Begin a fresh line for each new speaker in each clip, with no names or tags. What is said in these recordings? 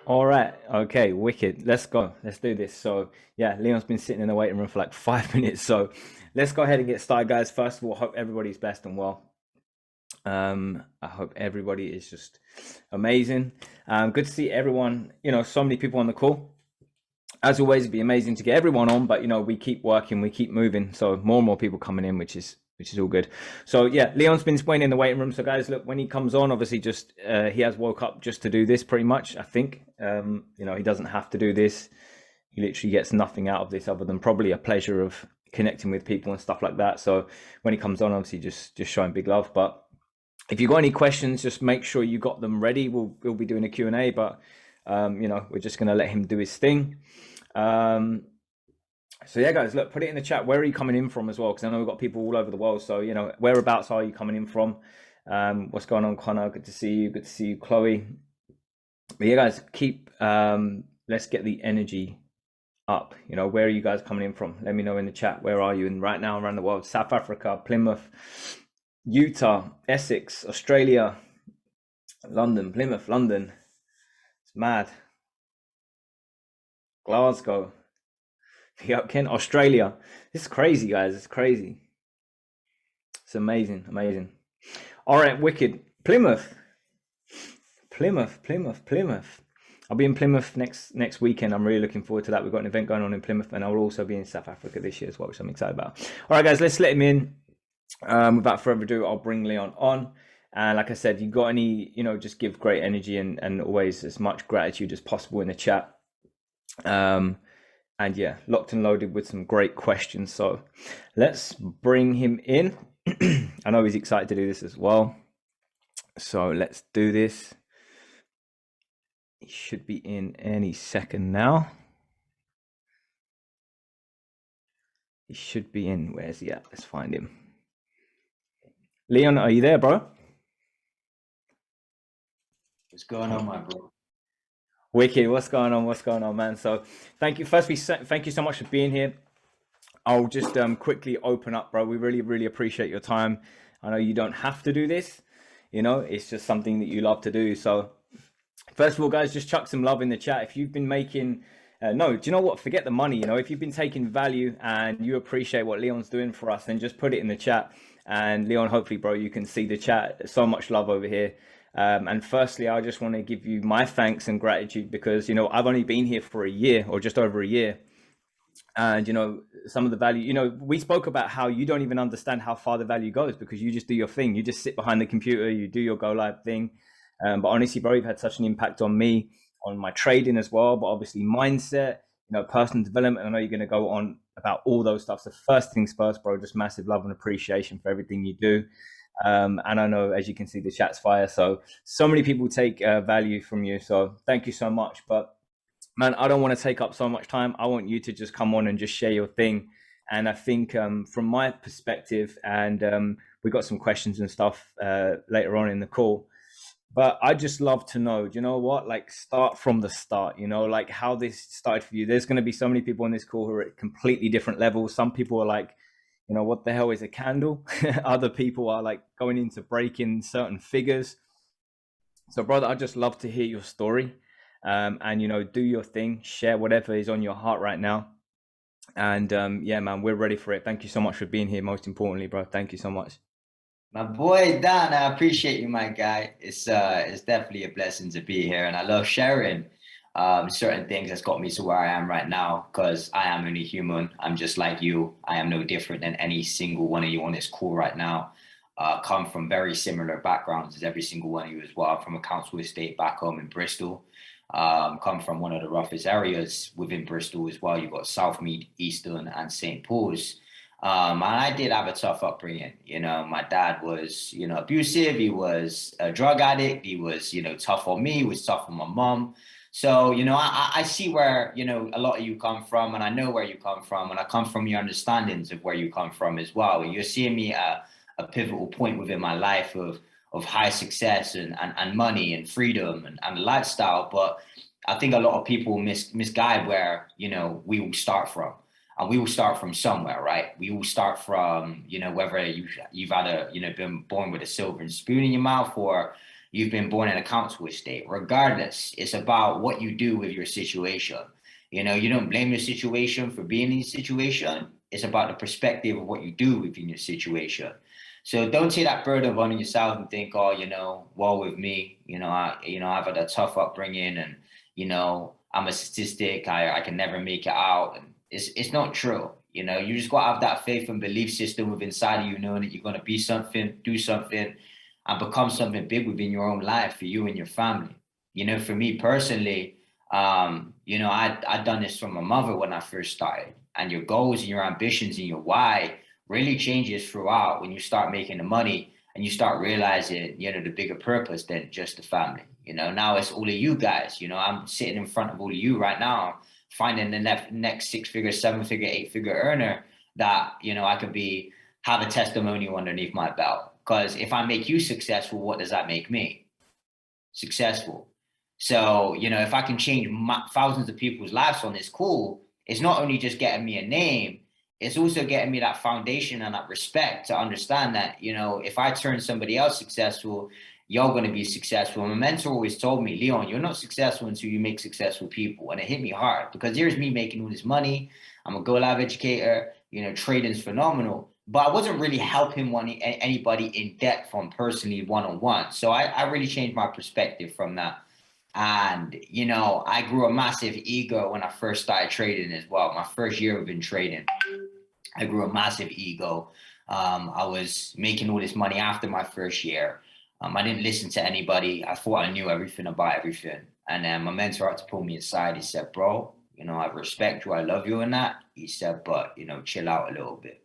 All right. Okay. Wicked. Let's go. Let's do this. So, yeah, Leon's been sitting in the waiting room for like 5 minutes. So, let's go ahead and get started, guys. First of all, hope everybody's best and well. I hope everybody is just amazing. Good to see everyone. So many people on the call. As always, it'd be amazing to get everyone on, but we keep working, we keep moving. So more and more people coming in, which is all good. So yeah, Leon's been waiting in the waiting room. So guys, look, when he comes on, obviously just he has woke up just to do this pretty much, I think. He doesn't have to do this. He literally gets nothing out of this other than probably a pleasure of connecting with people and stuff like that. So when he comes on, obviously just showing big love. But if you got any questions, just make sure you got them ready. We'll be doing a Q&A, but we're just gonna let him do his thing. Um, so yeah, guys, look, put it in the chat. Where are you coming in from as well? Because I know we've got people all over the world. So whereabouts are you coming in from? What's going on, Connor? Good to see you. Good to see you, Chloe. But yeah, guys, let's get the energy up. Where are you guys coming in from? Let me know in the chat. Where are you? And right now around the world, South Africa, Plymouth, Utah, Essex, Australia, London, Plymouth, London. It's mad. Glasgow. Yep, Kent, Australia. This is crazy, guys. It's crazy. It's amazing, amazing. All right, wicked. Plymouth, Plymouth. I'll be in Plymouth next weekend. I'm really looking forward to that. We've got an event going on in Plymouth, and I will also be in South Africa this year as well, which I'm excited about. All right, guys, let's let him in. Without further ado, I'll bring Leon on. And like I said, you got any, just give great energy and always as much gratitude as possible in the chat. And yeah, locked and loaded with some great questions. So let's bring him in. I know he's excited to do this as well. So let's do this. He should be in any second now. He should be in. Where's he at? Let's find him. Leon, are you there, bro?
What's going on, my bro?
Wicked. What's going on? What's going on, man? So thank you. Firstly, thank you so much for being here. I'll just quickly open up, bro. We really, really appreciate your time. I know you don't have to do this. It's just something that you love to do. So first of all, guys, just chuck some love in the chat. If you've been making, no, do you know what? Forget the money. If you've been taking value and you appreciate what Leon's doing for us, then just put it in the chat. And Leon, hopefully, bro, you can see the chat. So much love over here. And firstly, I just want to give you my thanks and gratitude because, I've only been here for a year or just over a year. And, some of the value, we spoke about how you don't even understand how far the value goes because you just do your thing. You just sit behind the computer, you do your go live thing. But honestly, bro, you've had such an impact on me, on my trading as well, but obviously mindset, personal development. I know you're going to go on about all those stuff. So first things first, bro, just massive love and appreciation for everything you do. And I know, as you can see, the chat's fire. So many people take value from you. So thank you so much. But man, I don't want to take up so much time. I want you to just come on and just share your thing. And I think from my perspective, and we got some questions and stuff later on in the call, but I just love to know, do you know what? Like start from the start, like how this started for you. There's going to be so many people on this call who are at completely different levels. Some people are like, what the hell is a candle? Other people are like going into breaking certain figures. So brother, I just love to hear your story. And do your thing, share whatever is on your heart right now. And yeah, man, we're ready for it. Thank you so much for being here. Most importantly, bro, thank you so much.
My boy Dan, I appreciate you, my guy. It's definitely a blessing to be here, and I love sharing certain things that's got me to where I am right now because I am only human. I'm just like you. I am no different than any single one of you on this call right now. Come from very similar backgrounds as every single one of you as well. I'm from a council estate back home in Bristol. Come from one of the roughest areas within Bristol as well. You've got Southmead, Easton, and St. Paul's. And I did have a tough upbringing. My dad was, abusive. He was a drug addict. He was, tough on me. He was tough on my mom. So, I see where, a lot of you come from, and I know where you come from, and I come from your understandings of where you come from as well. And you're seeing me at a pivotal point within my life of high success and money and freedom and lifestyle. But I think a lot of people misguide where, we will start from. And we will start from somewhere, right? We will start from, whether you've had been born with a silver spoon in your mouth or, you've been born in a council estate. Regardless, it's about what you do with your situation. You know, you don't blame your situation for being in your situation. It's about the perspective of what you do within your situation. So don't take that burden on yourself and think, oh, you know, well with me, I've had a tough upbringing, and I'm a statistic. I can never make it out, and it's not true. You know, you just got to have that faith and belief system within inside of you, knowing that you're going to be something, do something, and become something big within your own life for you and your family. You know, for me personally, I'd done this from my mother when I first started, and your goals and your ambitions and your why really changes throughout when you start making the money and you start realizing, the bigger purpose than just the family. You know, now it's all of you guys. You know, I'm sitting in front of all of you right now, finding the next 6-figure, 7-figure, 8-figure earner that, I could have a testimonial underneath my belt. Because if I make you successful, what does that make me? Successful. So, if I can change thousands of people's lives on this call, it's not only just getting me a name, it's also getting me that foundation and that respect to understand that, if I turn somebody else successful, you're going to be successful. My mentor always told me, Leon, you're not successful until you make successful people. And it hit me hard, because here's me making all this money. I'm a Go Live educator, trading's phenomenal, but I wasn't really helping anybody in depth on personally one-on-one. So I really changed my perspective from that. And, I grew a massive ego when I first started trading as well. My first year of trading, I grew a massive ego. I was making all this money after my first year. I didn't listen to anybody. I thought I knew everything about everything. And then my mentor had to pull me aside. He said, bro, I respect you. I love you and that. He said, but, chill out a little bit.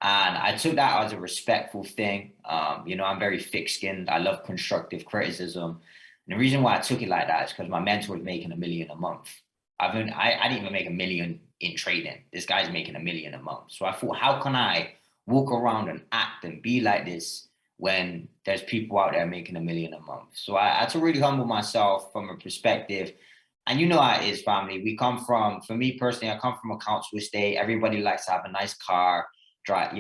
And I took that as a respectful thing. I'm very thick-skinned. I love constructive criticism. And the reason why I took it like that is because my mentor was making $1 million a month. I didn't even make $1 million in trading. This guy's making $1 million a month. So I thought, how can I walk around and act and be like this when there's people out there making $1 million a month? So I had to really humble myself from a perspective. And you know how it is, family. For me personally, I come from a council estate. Everybody likes to have a nice car, drive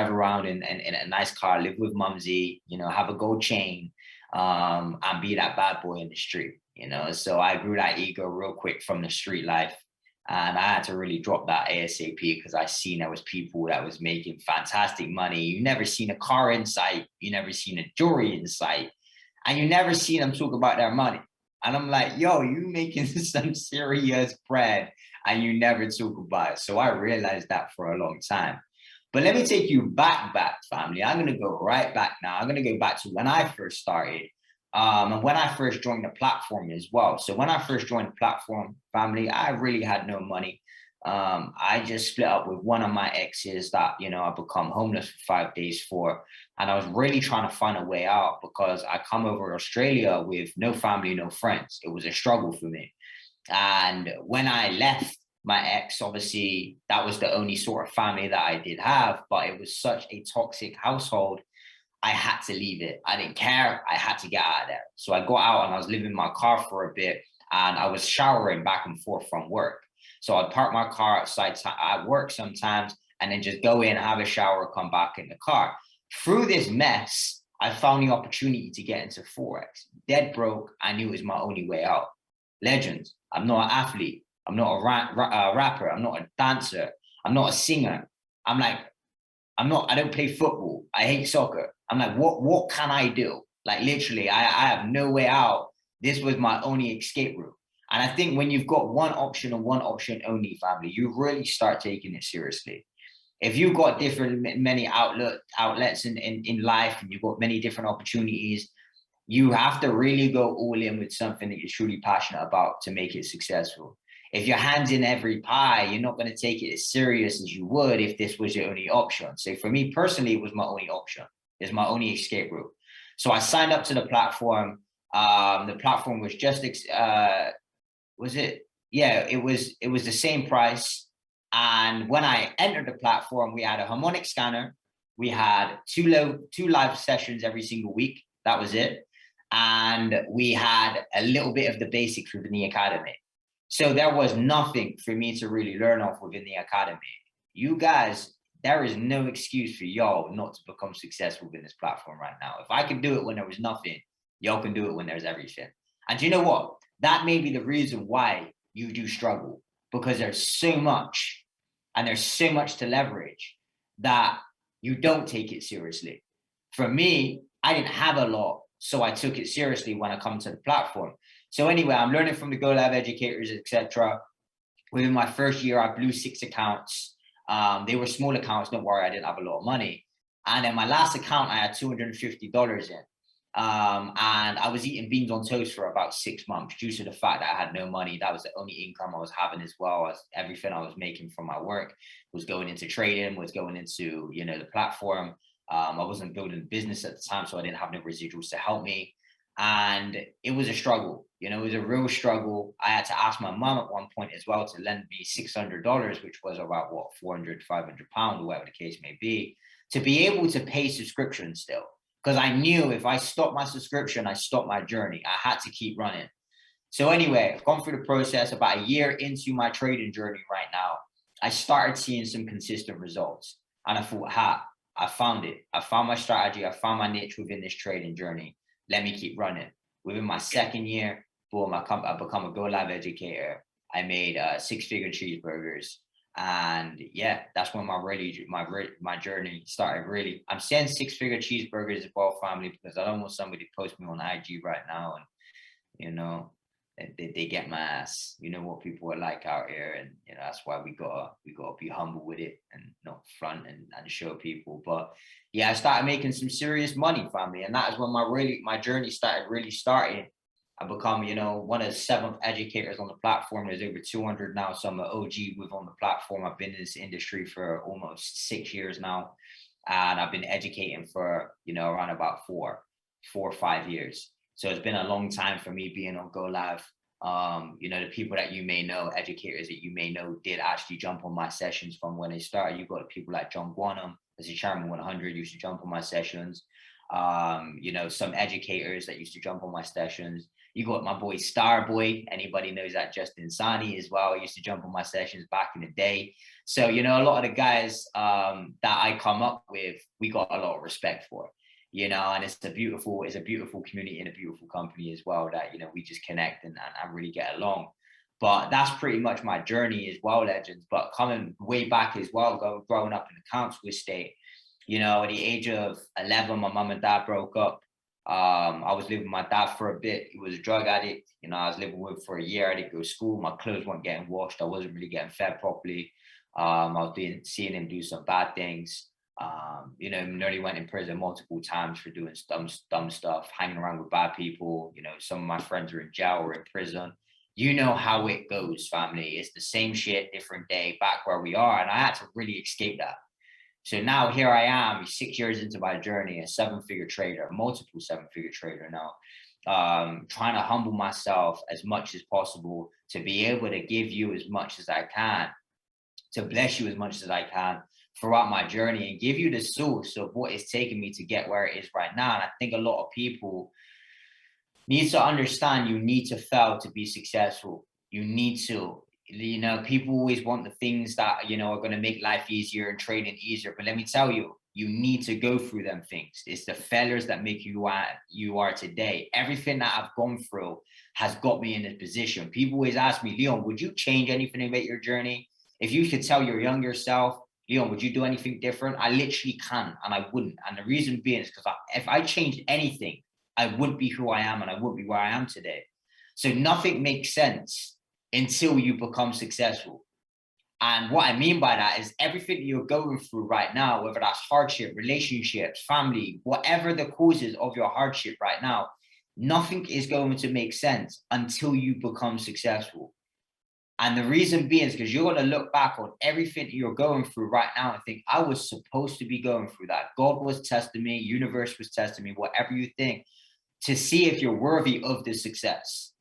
around in a nice car, live with mumsy, have a gold chain, and be that bad boy in the street, So I grew that ego real quick from the street life. And I had to really drop that ASAP, because I seen there was people that was making fantastic money. You never seen a car in sight. You never seen a jewelry in sight. And you never seen them talk about their money. And I'm like, yo, you making some serious bread and you never talk about it. So I realized that for a long time. But let me take you back, family. I'm going to go right back now. I'm going to go back to when I first started. And when I first joined the platform as well. So when I first joined the platform, family, I really had no money. I just split up with one of my exes that, I become homeless for 5 days for. And I was really trying to find a way out, because I come over to Australia with no family, no friends. It was a struggle for me. And when I left my ex, obviously, that was the only sort of family that I did have, but it was such a toxic household. I had to leave it. I didn't care. I had to get out of there. So I got out and I was living in my car for a bit, and I was showering back and forth from work. So I'd park my car outside at work sometimes, and then just go in, have a shower, come back in the car. Through this mess, I found the opportunity to get into Forex. Dead broke. I knew it was my only way out. Legends. I'm not an athlete. I'm not a rapper. I'm not a dancer. I'm not a singer. I don't play football. I hate soccer. I'm like, what can I do? Like, literally, I have no way out. This was my only escape route. And I think when you've got one option and one option only, family, you really start taking it seriously. If you've got many outlets in life, and you've got many different opportunities, you have to really go all in with something that you're truly passionate about to make it successful. If your hand's in every pie, you're not going to take it as serious as you would if this was your only option. So for me personally, it was my only option. It's my only escape route. So I signed up to the platform. The platform was just, was it? Yeah, it was the same price. And when I entered the platform, we had a harmonic scanner. We had two live sessions every single week. That was it. And we had a little bit of the basics within the academy. So there was nothing for me to really learn off within the academy. You guys, there is no excuse for y'all not to become successful in this platform right now. If I could do it when there was nothing, Y'all can do it when there's everything. And you know what? That may be the reason why you do struggle, because there's so much and there's so much to leverage that you don't take it seriously. For me, I didn't have a lot, so I took it seriously when I come to the platform. So anyway, I'm learning from the Go Live educators, etc. Within my first year, I blew 6 accounts. They were small accounts, don't worry, I didn't have a lot of money. And then my last account, I had $250 in. And I was eating beans on toast for about 6 months due to the fact that I had no money. That was the only income I was having, as well as everything I was making from my work was going into trading, was going into, you know, the platform. I wasn't building a business at the time, so I didn't have no residuals to help me. And it was a struggle, you know, it was a real struggle. I had to ask my mom at one point as well to lend me $600, which was about what, 400, 500 pounds, or whatever the case may be able to pay subscriptions still. Because I knew if I stopped my subscription, I stopped my journey. I had to keep running. So anyway, I've gone through the process. About a year into my trading journey right now, I started seeing some consistent results. And I thought, I found it. I found my strategy. I found my niche within this trading journey. Let me keep running. Within my second year, boom, I become a Go Live educator. I made 6-figure cheeseburgers. And yeah, that's when my journey started. Really, I'm saying 6-figure cheeseburgers as well, family, because I don't want somebody to post me on IG right now and, you know, they get my ass. You know what people are like out here, and you know that's why we gotta be humble with it and not front and show people. But yeah, I started making some serious money, family, and that is when my journey started really starting. I become, you know, one of the 7th educators on the platform. There's over 200 now, so I'm an OG on the platform. I've been in this industry for almost 6 years now, and I've been educating for, you know, around about 4 or 5 years. So it's been a long time for me being on Go Live. You know, the people that you may know, educators that you may know, did actually jump on my sessions from when they started. You've got people like John Guanum, as a Chairman 100, used to jump on my sessions. You know, some educators that used to jump on my sessions. You got my boy Starboy. Anybody knows that? Justin Sani as well. Used to jump on my sessions back in the day. So, you know, a lot of the guys that I come up with, we got a lot of respect for. You know, and it's a beautiful community and a beautiful company as well that, you know, we just connect and really get along. But that's pretty much my journey as well, legends. But coming way back as well, growing up in the council estate, you know, at the age of 11, my mum and dad broke up. I was living with my dad for a bit. He was a drug addict. You know, I was living with him for a year. I didn't go to school. My clothes weren't getting washed. I wasn't really getting fed properly. I was seeing him do some bad things. You know, nearly went in prison multiple times for doing dumb stuff, hanging around with bad people. You know, some of my friends are in jail or in prison. You know how it goes, family. It's the same shit, different day, back where we are. And I had to really escape that. So now here I am, 6 years into my journey, a 7-figure trader, multiple 7-figure trader now, trying to humble myself as much as possible to be able to give you as much as I can, to bless you as much as I can throughout my journey and give you the source of what it's taken me to get where it is right now. And I think a lot of people need to understand you need to fail to be successful. You need to, you know, people always want the things that, you know, are going to make life easier and trading easier. But let me tell you, you need to go through them things. It's the failures that make you what you are today. Everything that I've gone through has got me in this position. People always ask me, Leon, would you change anything about your journey? If you could tell your younger self, Leon, would you do anything different? I literally can, and I wouldn't. And the reason being is because if I changed anything, I wouldn't be who I am and I wouldn't be where I am today. So nothing makes sense until you become successful. And what I mean by that is everything you're going through right now, whether that's hardship, relationships, family, whatever the causes of your hardship right now, nothing is going to make sense until you become successful. And the reason being is because you're going to look back on everything you're going through right now and think, I was supposed to be going through that. God was testing me, universe was testing me, whatever you think, to see if you're worthy of this success.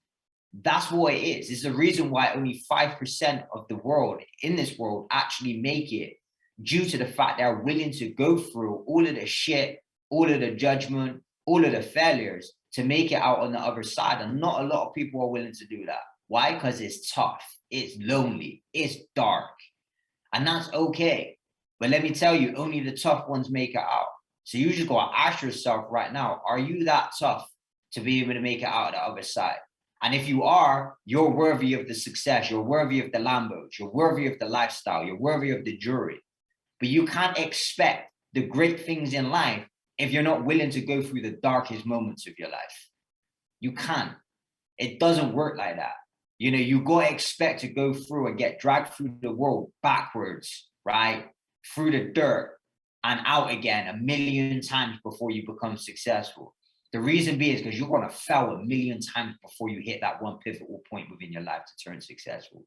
That's what it is. It's the reason why only 5% of the world in this world actually make it, due to the fact they're willing to go through all of the shit, all of the judgment, all of the failures to make it out on the other side. And not a lot of people are willing to do that. Why? Because it's tough, it's lonely, it's dark, and that's okay. But let me tell you, only the tough ones make it out. So you just got to ask yourself right now, are you that tough to be able to make it out the other side. And if you are, you're worthy of the success, you're worthy of the Lambos, you're worthy of the lifestyle, you're worthy of the jewelry. But you can't expect the great things in life if you're not willing to go through the darkest moments of your life. You can't. It doesn't work like that. You know, you got to expect to go through and get dragged through the world backwards, right? Through the dirt and out again 1,000,000 times before you become successful. The reason being is because you're going to fail 1,000,000 times before you hit that one pivotal point within your life to turn successful.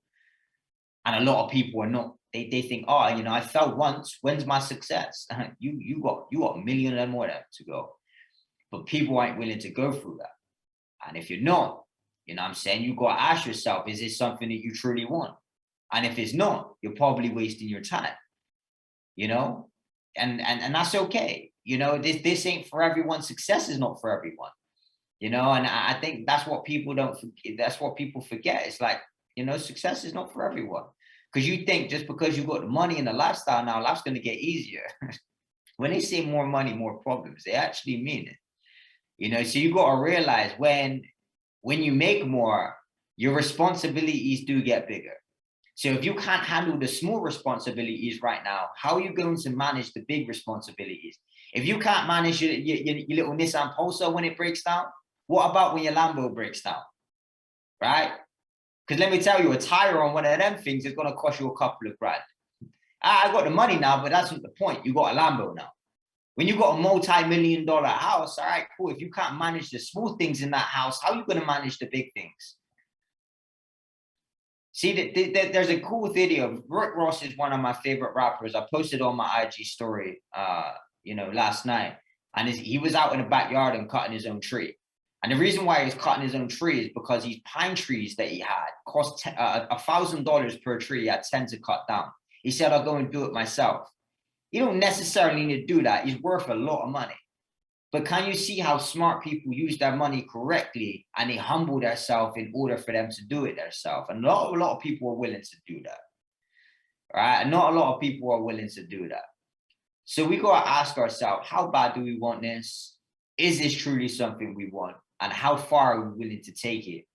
And a lot of people are not, they think, oh, you know, I failed once. When's my success? You got 1,000,000 and more to go. But people aren't willing to go through that. And if you're not, you know what I'm saying, you got to ask yourself, is this something that you truly want? And if it's not, you're probably wasting your time, you know, and that's okay. You know, this ain't for everyone. Success is not for everyone, you know, and I think that's what people don't forget. That's what people forget. It's like, you know, success is not for everyone. Because you think just because you got the money and the lifestyle now, life's going to get easier. When they say more money, more problems, they actually mean it. You know, so you got to realize when you make more, your responsibilities do get bigger. So if you can't handle the small responsibilities right now, how are you going to manage the big responsibilities? If you can't manage your little Nissan Pulsar when it breaks down, what about when your Lambo breaks down, right? Because let me tell you, a tire on one of them things is going to cost you a couple of grand. I got the money now, but that's not the point. You got a Lambo now. When you got a multi-million-dollar house, all right, cool. If you can't manage the small things in that house, how are you going to manage the big things? See, there's a cool video. Rick Ross is one of my favorite rappers. I posted on my IG story, you know, last night. And he was out in the backyard and cutting his own tree. And the reason why he was cutting his own tree is because these pine trees that he had cost $1,000 per tree. He had 10 to cut down. He said, I'll go and do it myself. You don't necessarily need to do that. He's worth a lot of money. But can you see how smart people use their money correctly and they humble themselves in order for them to do it themselves? And not a lot of people are willing to do that. Right? And not a lot of people are willing to do that. So we got to ask ourselves, how bad do we want this? Is this truly something we want? And how far are we willing to take it?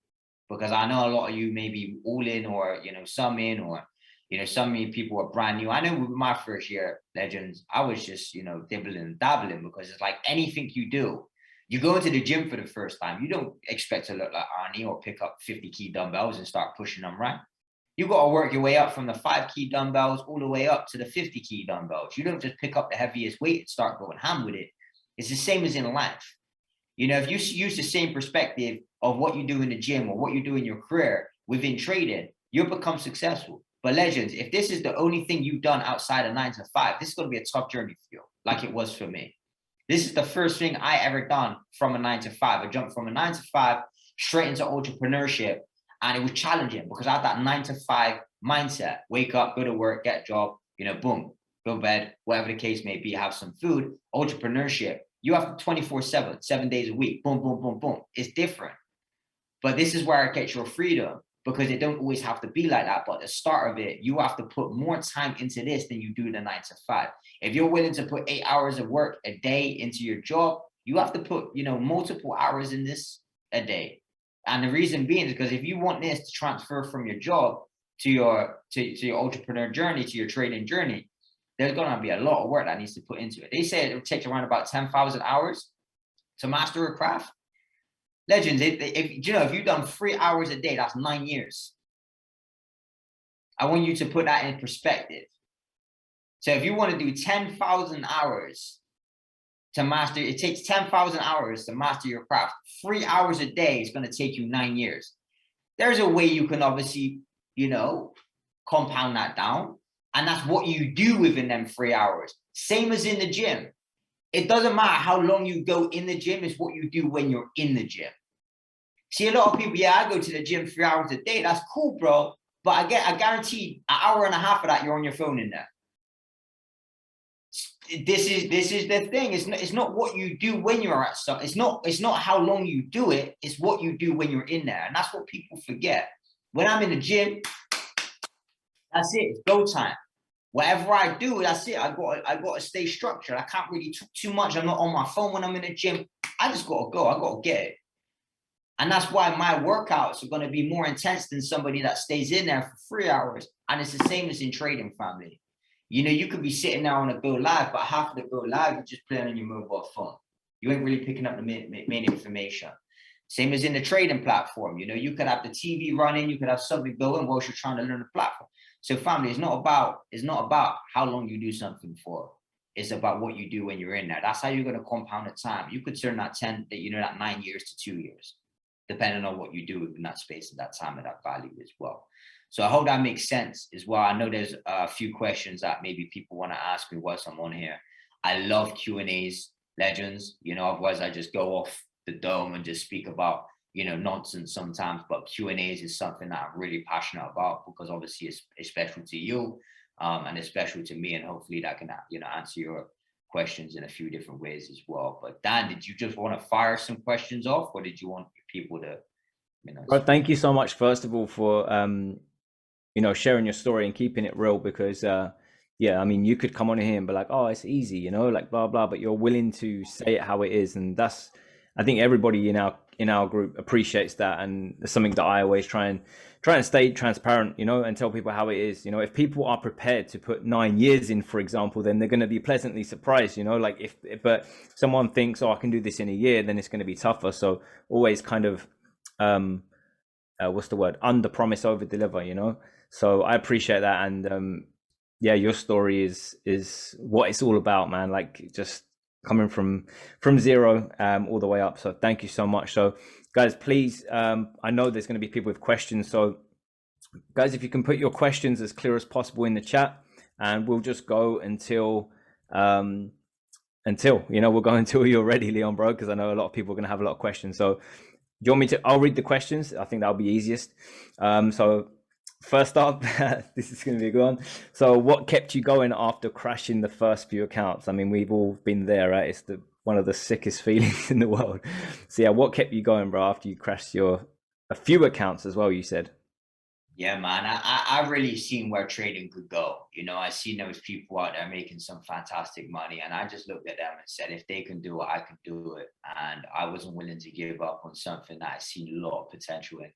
Because I know a lot of you may be all in, or, you know, some in, or, you know, some people are brand new. I know with my first year, Legends, I was just, you know, dibbling and dabbling, because it's like anything you do, you go into the gym for the first time, you don't expect to look like Arnie or pick up 50 key dumbbells and start pushing them, right? You got to work your way up from the 5 key dumbbells all the way up to the 50 key dumbbells. You don't just pick up the heaviest weight and start going ham with it. It's the same as in life. You know, if you use the same perspective of what you do in the gym or what you do in your career within trading, you'll become successful. But Legends, if this is the only thing you've done outside of 9 to 5, this is going to be a tough journey for you, like it was for me. This is the first thing I ever done from a 9 to 5. I jumped from a 9 to 5 straight into entrepreneurship, and it was challenging because I had that 9 to 5 mindset. Wake up, go to work, get a job, you know, boom, go to bed, whatever the case may be, have some food. Entrepreneurship, you have 24/7, 7 days a week, boom, boom, boom, boom. It's different. But this is where it gets your freedom, because it don't always have to be like that. But at the start of it, you have to put more time into this than you do the 9 to 5. If you're willing to put 8 hours of work a day into your job, you have to put, you know, multiple hours in this a day. And the reason being is because if you want this to transfer from your job to your entrepreneur journey, to your trading journey, there's going to be a lot of work that needs to put into it. They say it takes around about 10,000 hours to master a craft. Legends, if you know, if you've done 3 hours a day, that's 9 years. I want you to put that in perspective. So if you want to do 10,000 hours to master, it takes 10,000 hours to master your craft. 3 hours a day is going to take you 9 years. There's a way you can obviously, you know, compound that down. And that's what you do within them 3 hours. Same as in the gym. It doesn't matter how long you go in the gym, it's what you do when you're in the gym. See, a lot of people, yeah, I go to the gym 3 hours a day. That's cool, bro. But I guarantee an hour and a half of that, you're on your phone in there. This is the thing. It's not what you do when you're at stuff. It's not how long you do it. It's what you do when you're in there. And that's what people forget. When I'm in the gym, that's it. It's go time. Whatever I do, that's it. I got to stay structured. I can't really talk too much. I'm not on my phone when I'm in the gym. I just got to go. I got to get it. And that's why my workouts are going to be more intense than somebody that stays in there for 3 hours. And it's the same as in trading, family. You know, you could be sitting there on a go live, but half of the go live, you're just playing on your mobile phone. You ain't really picking up the main information. Same as in the trading platform. You know, you could have the TV running, you could have something going whilst you're trying to learn the platform. So family, it's not about how long you do something for. It's about what you do when you're in there. That's how you're going to compound the time. You could turn that 9 years to 2 years, depending on what you do in that space at that time and that value as well. So I hope that makes sense as well. I know there's a few questions that maybe people want to ask me whilst I'm on here. I love Q&As, legends, you know, otherwise I just go off the dome and just speak about, you know, nonsense sometimes, but Q&As is something that I'm really passionate about because obviously it's special to you and it's special to me, and hopefully that can, you know, answer your questions in a few different ways as well. But Dan, did you just want to fire some questions off, or did you want people to, you know?
Well, thank you so much, first of all, for you know, sharing your story and keeping it real, because yeah, I mean, you could come on here and be like, oh, it's easy, you know, like blah blah, but you're willing to say it how it is, and that's, I think everybody in our group appreciates that, and it's something that I always try and stay transparent, you know, and tell people how it is. You know, if people are prepared to put 9 years in, for example, then they're going to be pleasantly surprised, you know, like but someone thinks, oh, I can do this in a year, then it's going to be tougher. So always kind of what's the word, under promise over deliver, you know. So I appreciate that, and yeah, your story is what it's all about, man. Like just coming from zero all the way up. So thank you so much. So guys, please, I know there's going to be people with questions, so guys, if you can put your questions as clear as possible in the chat, and we'll just go until you know, we'll go until you're ready, Leon, bro, because I know a lot of people are going to have a lot of questions. So do you want me to, I'll read the questions. I think that'll be easiest. So first up, this is going to be a good one. So what kept you going after crashing the first few accounts? I mean, we've all been there, right? It's one of the sickest feelings in the world. So yeah, what kept you going, bro, after you crashed a few accounts as well, you said?
Yeah, man, I really seen where trading could go. You know, I seen there was people out there making some fantastic money, and I just looked at them and said, if they can do it, I can do it. And I wasn't willing to give up on something that I seen a lot of potential in.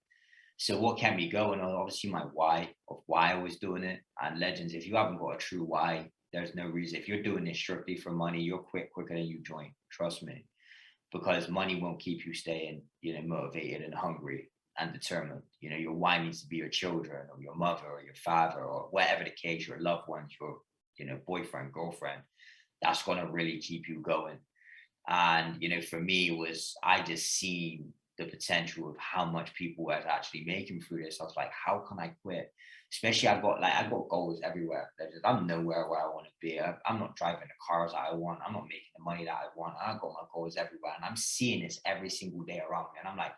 So what kept me going? Obviously my why of why I was doing it. And legends, if you haven't got a true why, there's no reason. If you're doing this strictly for money, you'll quit quicker than you join. Trust me, because money won't keep you staying, you know, motivated and hungry and determined. You know, your why needs to be your children or your mother or your father or whatever the case, your loved ones, your, you know, boyfriend, girlfriend. That's gonna really keep you going. And, you know, for me, it was, I just seen the potential of how much people were actually making through this. I was like, how can I quit? Especially I got goals everywhere. I'm nowhere where I want to be. I'm not driving the cars that I want. I'm not making the money that I want. I got my goals everywhere. And I'm seeing this every single day around me. And I'm like,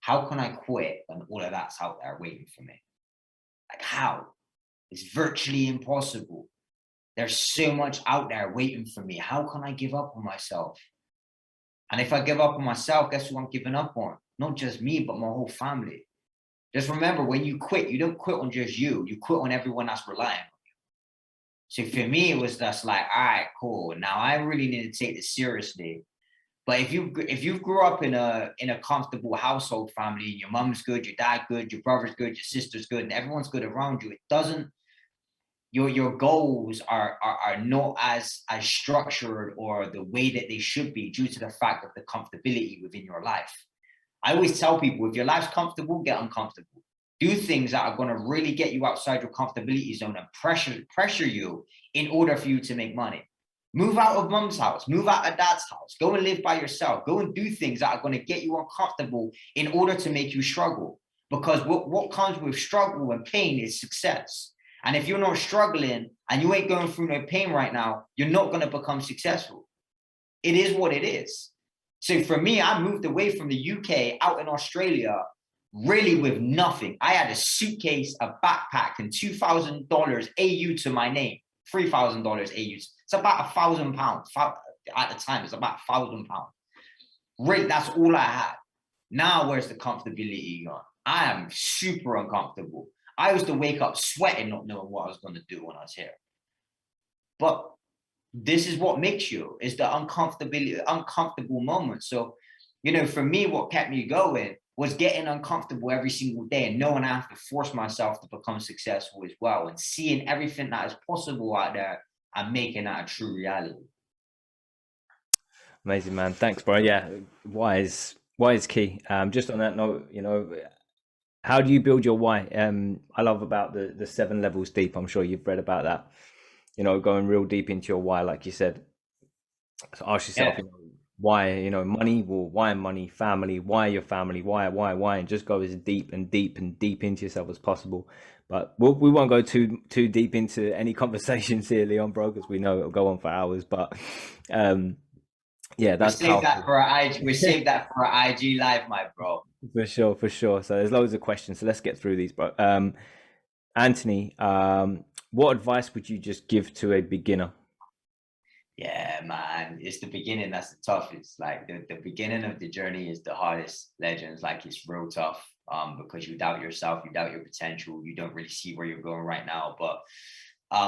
how can I quit when all of that's out there waiting for me? Like how? It's virtually impossible. There's so much out there waiting for me. How can I give up on myself? And if I give up on myself, guess who I'm giving up on? Not just me, but my whole family. Just remember, when you quit, you don't quit on just you. You quit on everyone that's relying on you. So for me, it was just like, all right, cool. Now I really need to take this seriously. But if you grew up in a comfortable household family, and your mom's good, your dad good, your brother's good, your sister's good, and everyone's good around you, it doesn't, your goals are not as structured or the way that they should be, due to the fact of the comfortability within your life. I always tell people, if your life's comfortable, get uncomfortable. Do things that are going to really get you outside your comfortability zone and pressure you in order for you to make money. Move out of mom's house, move out of dad's house, go and live by yourself, go and do things that are going to get you uncomfortable in order to make you struggle. Because what comes with struggle and pain is success. And if you're not struggling and you ain't going through no pain right now, you're not going to become successful. It is what it is. So for me, I moved away from the UK out in Australia really with nothing. I had a suitcase, a backpack, and $2,000 AU to my name, $3,000 AU. It's about £1,000 at the time. It's about £1,000. Really, that's all I had. Now, where's the comfortability gone? I am super uncomfortable. I used to wake up sweating, not knowing what I was going to do when I was here. But this is what makes you, is the uncomfortable moments. So, you know, for me, what kept me going was getting uncomfortable every single day and knowing I have to force myself to become successful as well, and seeing everything that is possible out there and making that a true reality.
Amazing, man. Thanks, bro. Yeah, why is key. Just on that note, you know, how do you build your why? I love about the 7 levels deep. I'm sure you've read about that. You know, going real deep into your why, like you said. So ask yourself,
Yeah.
you know, why, you know, money, well, why money, family, why your family, why, and just go as deep and deep and deep into yourself as possible. But we won't go too deep into any conversations here, Leon, bro, because we know it'll go on for hours. But yeah,
We
that's
save that
powerful.
for our IG. We save that for our IG live, my bro.
For sure, for sure. So there's loads of questions. So let's get through these, bro. Anthony, what advice would you just give to a beginner?
Yeah, man, it's the beginning that's the toughest. Like the beginning of the journey is the hardest. Legends, like it's real tough. Because you doubt yourself, you doubt your potential, you don't really see where you're going right now. But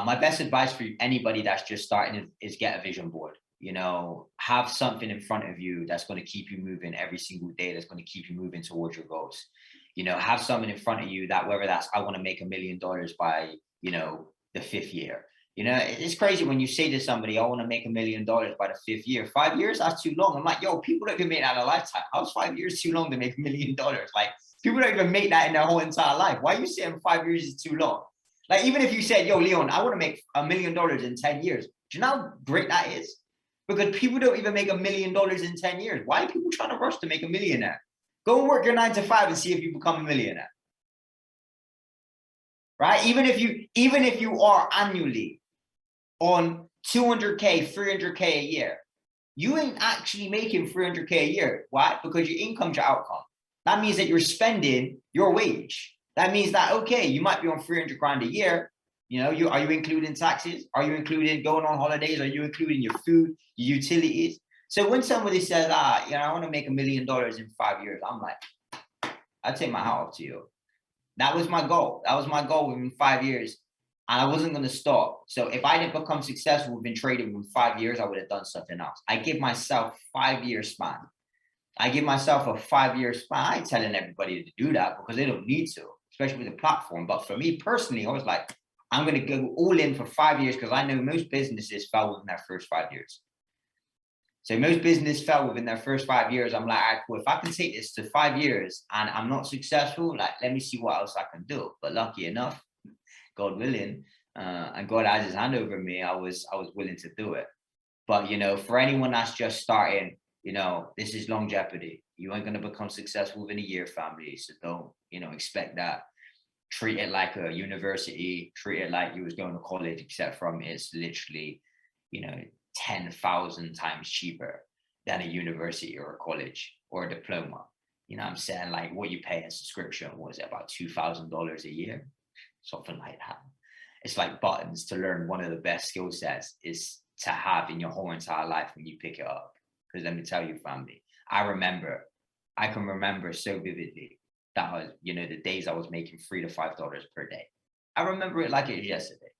my best advice for anybody that's just starting is get a vision board. You know, have something in front of you that's going to keep you moving every single day, that's going to keep you moving towards your goals. You know, have something in front of you that, whether that's I want to make $1 million by, you know, the 5th year. You know, it's crazy when you say to somebody, I want to make $1 million by the 5th year. 5 years, that's too long. I'm like, yo, people don't even make that in a lifetime. I was 5 years too long to make $1 million. Like, people don't even make that in their whole entire life. Why are you saying 5 years is too long? Like, even if you said, yo, Leon, I want to make $1 million in 10 years. Do you know how great that is? Because people don't even make $1 million in 10 years. Why are people trying to rush to make a millionaire? Go and work your 9 to 5 and see if you become a millionaire. Right? Even if you are annually on 200K, 300K a year, you ain't actually making 300K a year. Why? Because your income's your outcome. That means that you're spending your wage. That means that, okay, you might be on 300 grand a year. You know, are you including taxes? Are you including going on holidays? Are you including your food, your utilities? So when somebody says, you know, I want to make $1 million in 5 years, I'm like, I take my hat off to you. That was my goal. That was my goal within 5 years. And I wasn't going to stop. So if I didn't become successful within trading within 5 years, I would have done something else. I give myself 5 year span. I give myself a 5 year span. I ain't telling everybody to do that because they don't need to, especially with the platform. But for me personally, I was like, I'm going to go all in for 5 years because I know most businesses fell within their first 5 years. So most business fell within their first 5 years. I'm like, all right, cool. If I can take this to 5 years and I'm not successful, like, let me see what else I can do. But lucky enough, God willing, and God has his hand over me, I was willing to do it. But, you know, for anyone that's just starting, you know, this is longevity. You ain't going to become successful within a year, family. So don't, you know, expect that. Treat it like a university, treat it like you was going to college, except from it's literally, you know, 10,000 times cheaper than a university or a college or a diploma. You know what I'm saying? Like what you pay in subscription, was it about $2,000 a year? Something like that. It's like buttons. To learn one of the best skill sets is to have in your whole entire life when you pick it up. Because let me tell you, family, I can remember so vividly that was, you know, the days I was making $3 to $5 per day. I remember it like it was yesterday.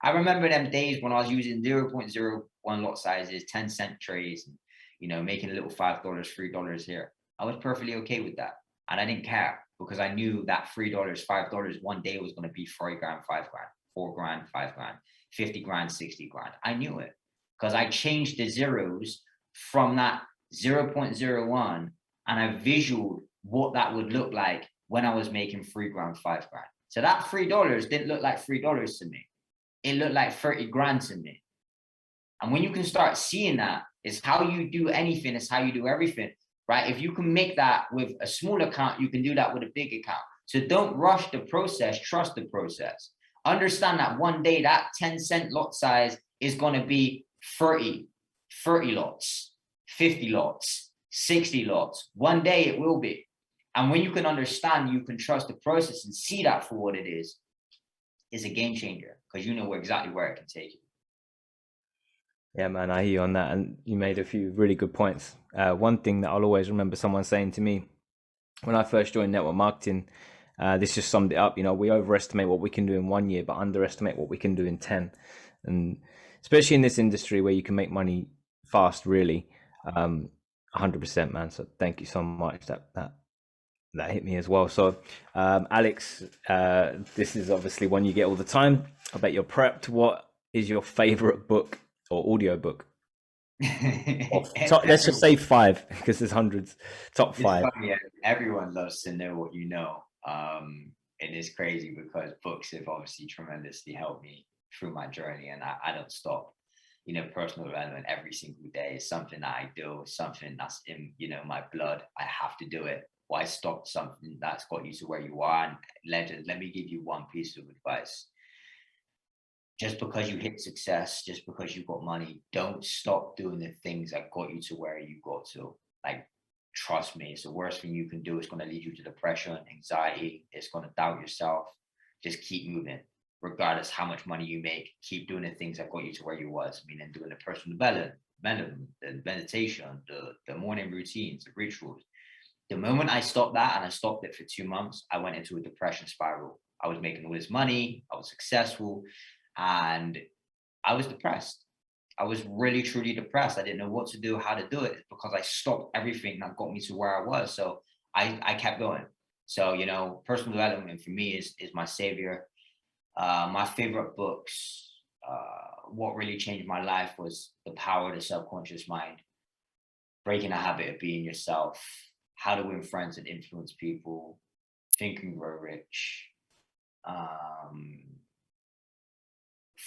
I remember them days when I was using 0.01 lot sizes, 10-cent trays, and, you know, making a little $5, $3 here. I was perfectly okay with that. And I didn't care because I knew that $3, $5 one day was going to be 3 grand, 5 grand, 4 grand, 5 grand, 50 grand, 60 grand. I knew it because I changed the zeros from that 0.01 and I visualized what that would look like when I was making 3 grand, 5 grand. So that $3 didn't look like $3 to me. It looked like 30 grand to me. And when you can start seeing that, it's how you do anything, it's how you do everything, right? If you can make that with a small account, you can do that with a big account. So don't rush the process, trust the process. Understand that one day that 10-cent lot size is going to be 30 lots, 50 lots, 60 lots. One day it will be. And when you can understand, you can trust the process and see that for what it is a game changer because you know exactly where it can take you.
Yeah, man, I hear you on that, and you made a few really good points. One thing that I'll always remember someone saying to me when I first joined network marketing, this just summed it up. You know, we overestimate what we can do in 1 year, but underestimate what we can do in 10. And especially in this industry where you can make money fast, really, 100%, man. So thank you so much. That that hit me as well. So, Alex, this is obviously one you get all the time. I bet you're prepped. What is your favorite book or audio book? Or let's just say five because there's hundreds. Top
It's
five.
funny, everyone loves to know what you know. It is crazy because books have obviously tremendously helped me through my journey, and I don't stop. You know, personal development every single day is something that I do, something that's in, you know, my blood. I have to do it. Why stop something that's got you to where you are? And legend, let me give you one piece of advice. Just because you hit success, just because you got money, don't stop doing the things that got you to where you got to. Like, trust me, it's the worst thing you can do. It's going to lead you to depression, anxiety. It's going to doubt yourself. Just keep moving, regardless how much money you make. Keep doing the things that got you to where you was. Meaning doing the personal development, the meditation, the morning routines, the rituals. The moment I stopped that, and I stopped it for 2 months, I went into a depression spiral. I was making all this money, I was successful, and I was depressed. I was really truly depressed. I didn't know what to do, how to do it, because I stopped everything that got me to where I was. So I kept going. So, you know, personal development for me is my savior. My favorite books, what really changed my life was The Power of the Subconscious Mind, Breaking the Habit of Being Yourself, How to Win Friends and Influence People, Think and Grow Rich. Um,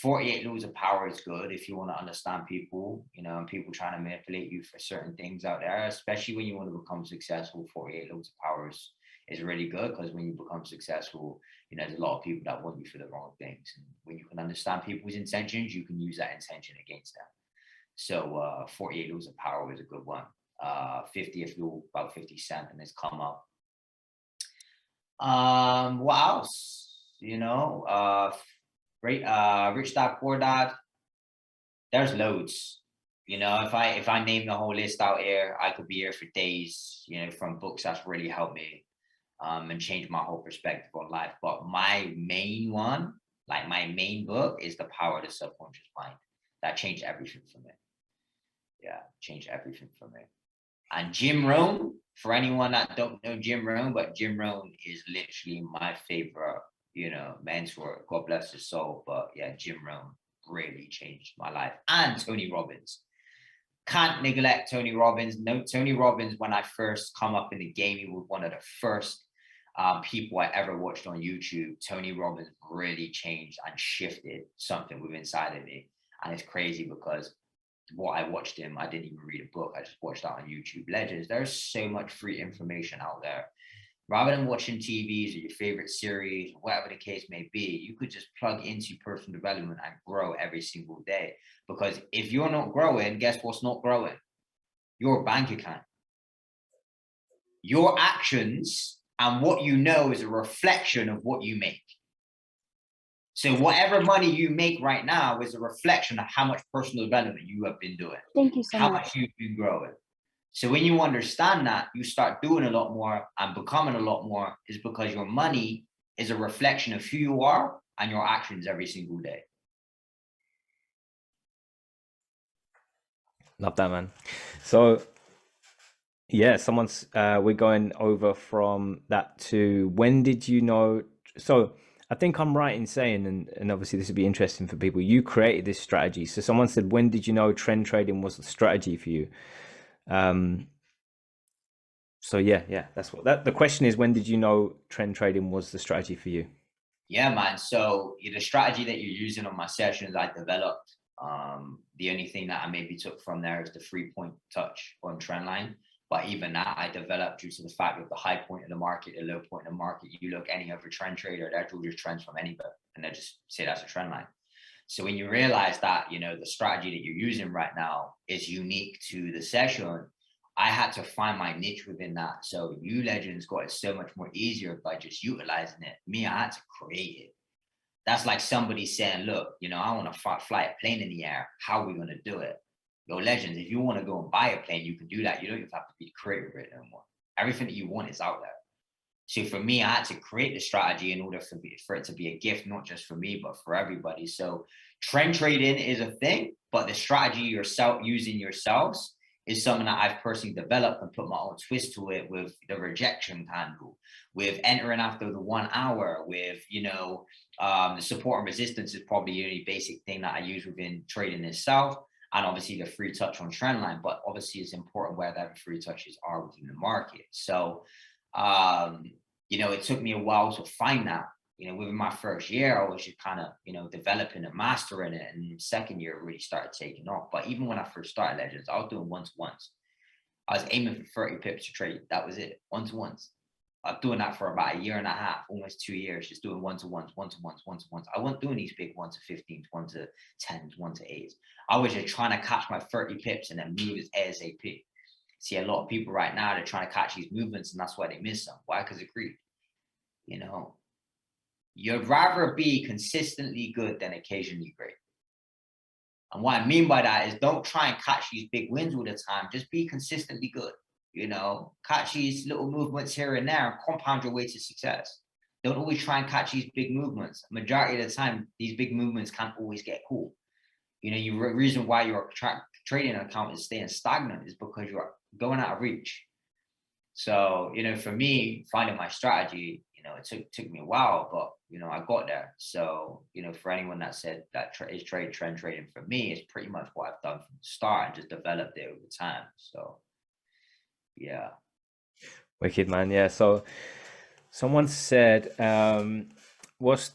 48 Laws of Power is good if you want to understand people, you know, and people trying to manipulate you for certain things out there, especially when you want to become successful. 48 Laws of Power is really good, because when you become successful, you know, there's a lot of people that want you for the wrong things. And when you can understand people's intentions, you can use that intention against them. So 48 Laws of Power was a good one. 50th Law, about 50 Cent, and it's come up. What else? You know, Rich Dad Poor Dad. There's loads. You know, if I name the whole list out here, I could be here for days. You know, from books that's really helped me and changed my whole perspective on life. But my main one, like my main book, is The Power of the Subconscious Mind. That changed everything for me. Yeah, changed everything for me. And Jim Rohn, for anyone that don't know Jim Rohn, but Jim Rohn is literally my favorite, you know, mentor. God bless his soul. But yeah, Jim Rohn really changed my life. And Tony Robbins. Can't neglect Tony Robbins. No, Tony Robbins, when I first come up in the game, he was one of the first people I ever watched on YouTube. Tony Robbins really changed and shifted something within inside of me. And it's crazy because what I watched him, I didn't even read a book. I just watched that on YouTube. Legends. There's so much free information out there. Rather than watching TVs or your favorite series, whatever the case may be, you could just plug into personal development and grow every single day. Because if you're not growing, guess what's not growing? Your bank account. Your actions and what you know is a reflection of what you make. So whatever money you make right now is a reflection of how much personal development you have been doing.
Thank you so
how
much.
much you've been growing. So when you understand that, you start doing a lot more and becoming a lot more, is because your money is a reflection of who you are and your actions every single day.
Love that, man. So yeah, someone's we're going over from that to when did you know? So I think I'm right in saying, and obviously this would be interesting for people, you created this strategy. So someone said, when did you know trend trading was the strategy for you? So yeah, that's what the question is. When did you know trend trading was the strategy for you?
Yeah, man. So the strategy that you're using on my sessions, I developed. The only thing that I maybe took from there is the 3-point touch on trend line. But even that I developed due to the fact of the high point of the market, the low point of the market. You look any other trend trader, they're draw just trends from anybody, and they just say that's a trend line. So when you realize that, you know, the strategy that you're using right now is unique to the session, I had to find my niche within that. So you legends got it so much more easier by just utilizing it. Me, I had to create it. That's like somebody saying, look, you know, I want to fly a plane in the air. How are we going to do it? Yo, legends, if you want to go and buy a plane, you can do that. You don't even have to be creative with it anymore. Everything that you want is out there. So for me, I had to create the strategy in order for it to be a gift, not just for me, but for everybody. So trend trading is a thing, but the strategy yourself using yourselves is something that I've personally developed and put my own twist to it, with the rejection handle, with entering after the 1 hour, with, the support and resistance is probably the only basic thing that I use within trading itself. And obviously the free touch on trend line, but obviously it's important where the free touches are within the market. So, it took me a while to find that. Within my first year, I was just kind of, developing and mastering it. And second year, it really started taking off. But even when I first started Legends, I was doing one-to-ones. I was aiming for 30 pips to trade. That was it, one-to-ones. I was doing that for about 1.5 years, almost 2 years, just doing one-to-ones, one-to-ones, one-to-ones. I wasn't doing these big 1-to-15s, 1-to-10s, 1-to-8s. I was just trying to catch my 30 pips and then move as ASAP. See, a lot of people right now, they're trying to catch these movements, and that's why they miss them. Why? Because of greed. You'd rather be consistently good than occasionally great. And what I mean by that is, don't try and catch these big wins all the time. Just be consistently good. Catch these little movements here and there and compound your way to success. Don't always try and catch these big movements. Majority of the time, these big movements can't always get caught. The reason why your trading account is staying stagnant is because you're going out of reach. So, for me, finding my strategy, it took me a while, but, I got there. So, for anyone that said that is trend trading, for me, it's pretty much what I've done from the start and just developed it over time. So, yeah.
Wicked, man. Yeah. So someone said, what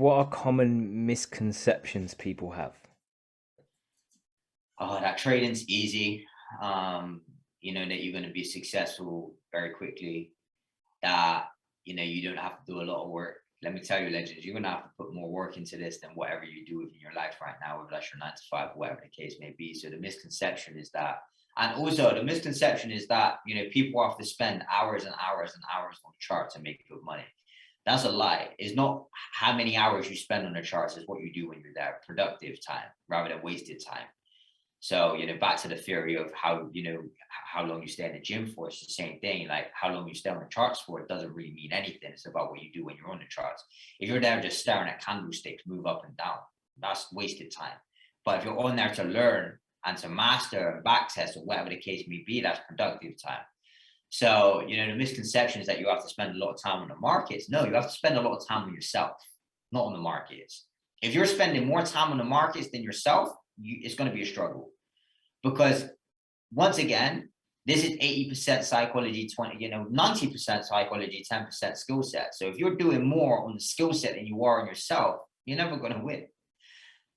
are common misconceptions people have?
Oh, that trading's easy. That you're going to be successful very quickly, that, you don't have to do a lot of work. Let me tell you, Legends, you're going to have to put more work into this than whatever you do in your life right now, whether that's your 9 to 5, whatever the case may be. So the misconception is that, and also the misconception is that, people have to spend hours and hours and hours on charts and make good money. That's a lie. It's not how many hours you spend on the charts, is what you do when you're there, productive time rather than wasted time. So, back to the theory of how long you stay in the gym for, it's the same thing. Like, how long you stay on the charts for, it doesn't really mean anything. It's about what you do when you're on the charts. If you're there just staring at candlesticks move up and down, that's wasted time. But if you're on there to learn and to master and backtest or whatever the case may be, that's productive time. So, the misconception is that you have to spend a lot of time on the markets. No, you have to spend a lot of time on yourself, not on the markets. If you're spending more time on the markets than yourself, it's going to be a struggle. Because once again, this is 80% psychology, 90% psychology, 10% skill set. So if you're doing more on the skill set than you are on yourself, you're never going to win.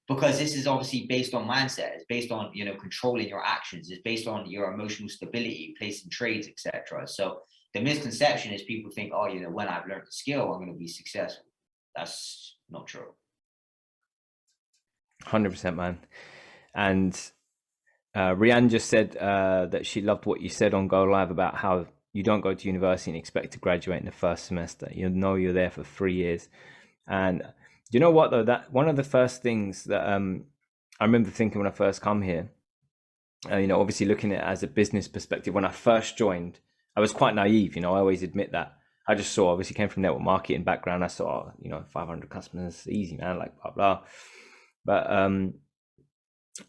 Because this is obviously based on mindset. It's based on, controlling your actions. It's based on your emotional stability, placing trades, etc. So the misconception is people think, oh, when I've learned the skill, I'm going to be successful. That's not true.
100%, man. And Rianne just said that she loved what you said on Go Live about how you don't go to university and expect to graduate in the first semester. You're there for 3 years. And you know what, though? That one of the first things that I remember thinking when I first come here, obviously looking at it as a business perspective, when I first joined, I was quite naive. I always admit that. I just saw, obviously came from network marketing background. I saw, 500 customers, easy, man, like blah, blah. But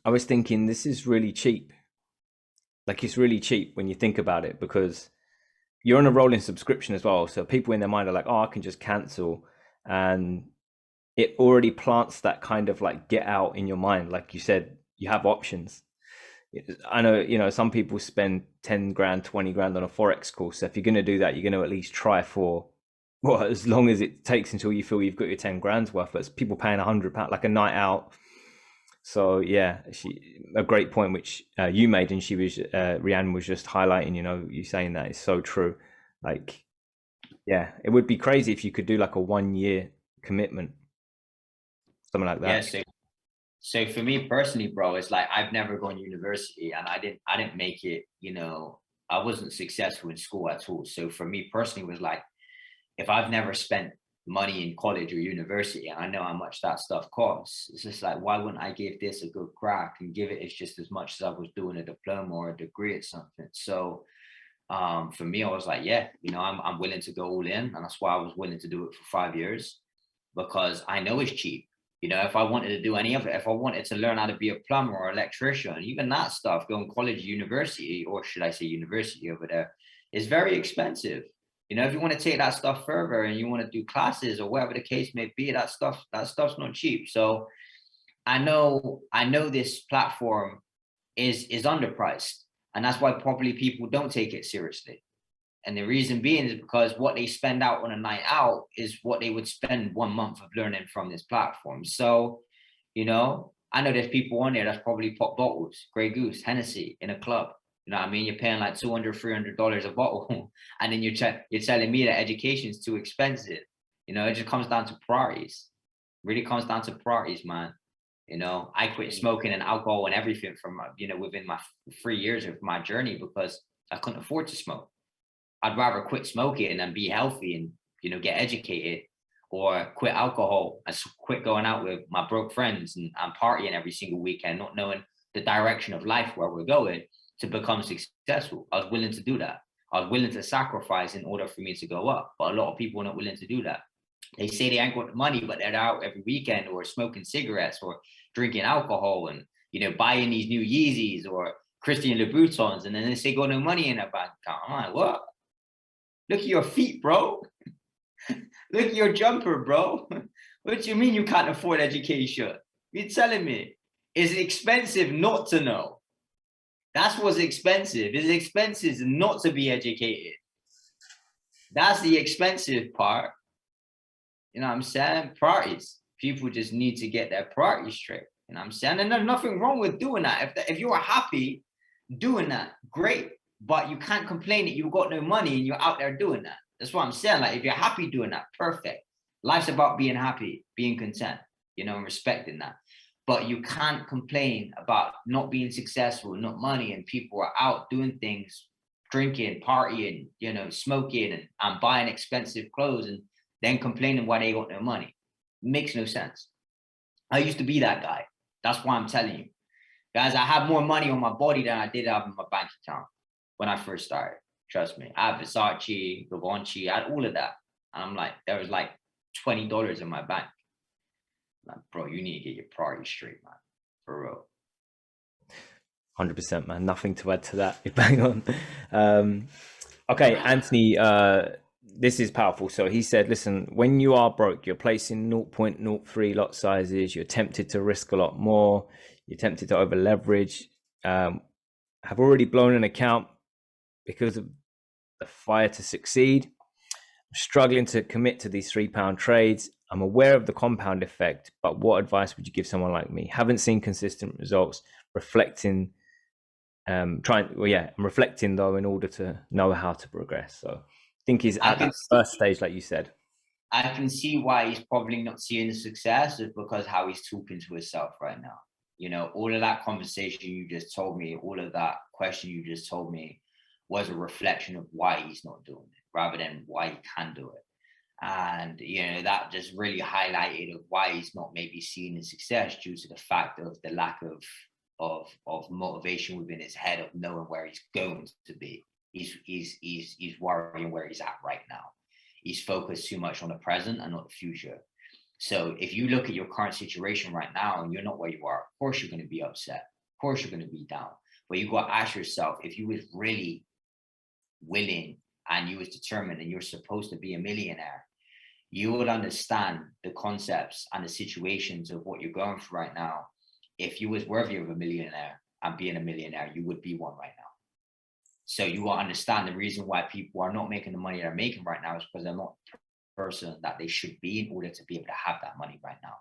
I was thinking, this is really cheap. Like, it's really cheap when you think about it, because you're on a rolling subscription as well. So people in their mind are like, oh, I can just cancel. And it already plants that kind of like get out in your mind. Like you said, you have options. I know, some people spend 10 grand, 20 grand on a Forex course. So if you're going to do that, you're going to at least try for, as long as it takes until you feel you've got your 10 grand's worth. But it's people paying £100, like a night out. So yeah, a great point which you made, and Rianne was just highlighting. You saying that is so true. Like, yeah, it would be crazy if you could do like a 1 year commitment, something like that.
Yeah. So for me personally, bro, it's like I've never gone to university, and I didn't make it. I wasn't successful in school at all. So for me personally, it was like, if I've never spent money in college or university, and I know how much that stuff costs, it's just like, why wouldn't I give this a good crack and give it as just as much as I was doing a diploma or a degree at something? So for me, I was like, yeah, I'm willing to go all in, and that's why I was willing to do it for 5 years, because I know it's cheap. You know, if I wanted to do any of it, if I wanted to learn how to be a plumber or electrician, even that stuff, going college, university, or should I say university over there, is very expensive. You know, if you want to take that stuff further and you want to do classes or whatever the case may be, that stuff's not cheap. So I know this platform is underpriced, and that's why probably people don't take it seriously. And the reason being is because what they spend out on a night out is what they would spend 1 month of learning from this platform. So, you know, I know there's people on there that's probably pop bottles, Grey Goose, Hennessy in a club. You know what I mean? You're paying like $200, $300 a bottle. And then you're telling me that education is too expensive. You know, it just comes down to priorities. Really comes down to priorities, man. You know, I quit smoking and alcohol and everything from, you know, within my 3 years of my journey because I couldn't afford to smoke. I'd rather quit smoking and be healthy and, you know, get educated, or quit alcohol and quit going out with my broke friends and partying every single weekend, not knowing the direction of life where we're going to become successful. I was willing to do that. I was willing to sacrifice in order for me to go up. But a lot of people are not willing to do that. They say they ain't got the money, but they're out every weekend or smoking cigarettes or drinking alcohol and, you know, buying these new Yeezys or Christian Louboutins. And then they say got no money in their bank account. I'm like, what? Look at your feet, bro. Look at your jumper, bro. What do you mean you can't afford education? You're telling me it's expensive not to know. That's what's expensive. It's expensive not to be educated. That's the expensive part. You know what I'm saying? Priorities. People just need to get their priorities straight. You know what I'm saying? And there's nothing wrong with doing that. If you're happy doing that, great. But you can't complain that you've got no money and you're out there doing that. That's what I'm saying. Like, if you're happy doing that, perfect. Life's about being happy, being content, you know, and respecting that. But you can't complain about not being successful, not money, and people are out doing things, drinking, partying, you know, smoking and buying expensive clothes and then complaining why they got no money. It makes no sense. I used to be that guy. That's why I'm telling you. Guys, I have more money on my body than I did have in my bank account when I first started. Trust me. I had Versace, Givenchy, I had all of that. And I'm like, there was like $20 in my bank. Like, bro, you need to get your priorities straight, man. For real.
100%, man. Nothing to add to that. You're bang on. Okay, Anthony, this is powerful. So he said, listen, when you are broke, you're placing 0.03 lot sizes, you're tempted to risk a lot more, you're tempted to over leverage, have already blown an account because of the fire to succeed. I'm struggling to commit to these £3 trades. I'm aware of the compound effect, but what advice would you give someone like me? Haven't seen consistent results, reflecting, I'm reflecting though in order to know how to progress. So I think he's at that first stage, like you said.
I can see why he's probably not seeing the success is because how he's talking to himself right now. You know, all of that conversation you just told me, all of that question you just told me was a reflection of why he's not doing it rather than why he can do it. And, you know, that just really highlighted of why he's not maybe seeing the success due to the fact of the lack of motivation within his head of knowing where he's going to be. He's worrying where he's at right now. He's focused too much on the present and not the future. So if you look at your current situation right now and you're not where you are, of course you're going to be upset. Of course you're going to be down. But you got to ask yourself, if you was really willing and you was determined and you're supposed to be a millionaire, you would understand the concepts and the situations of what you're going through right now. If you was worthy of a millionaire and being a millionaire, you would be one right now. So you will understand the reason why people are not making the money they're making right now is because they're not the person that they should be in order to be able to have that money right now.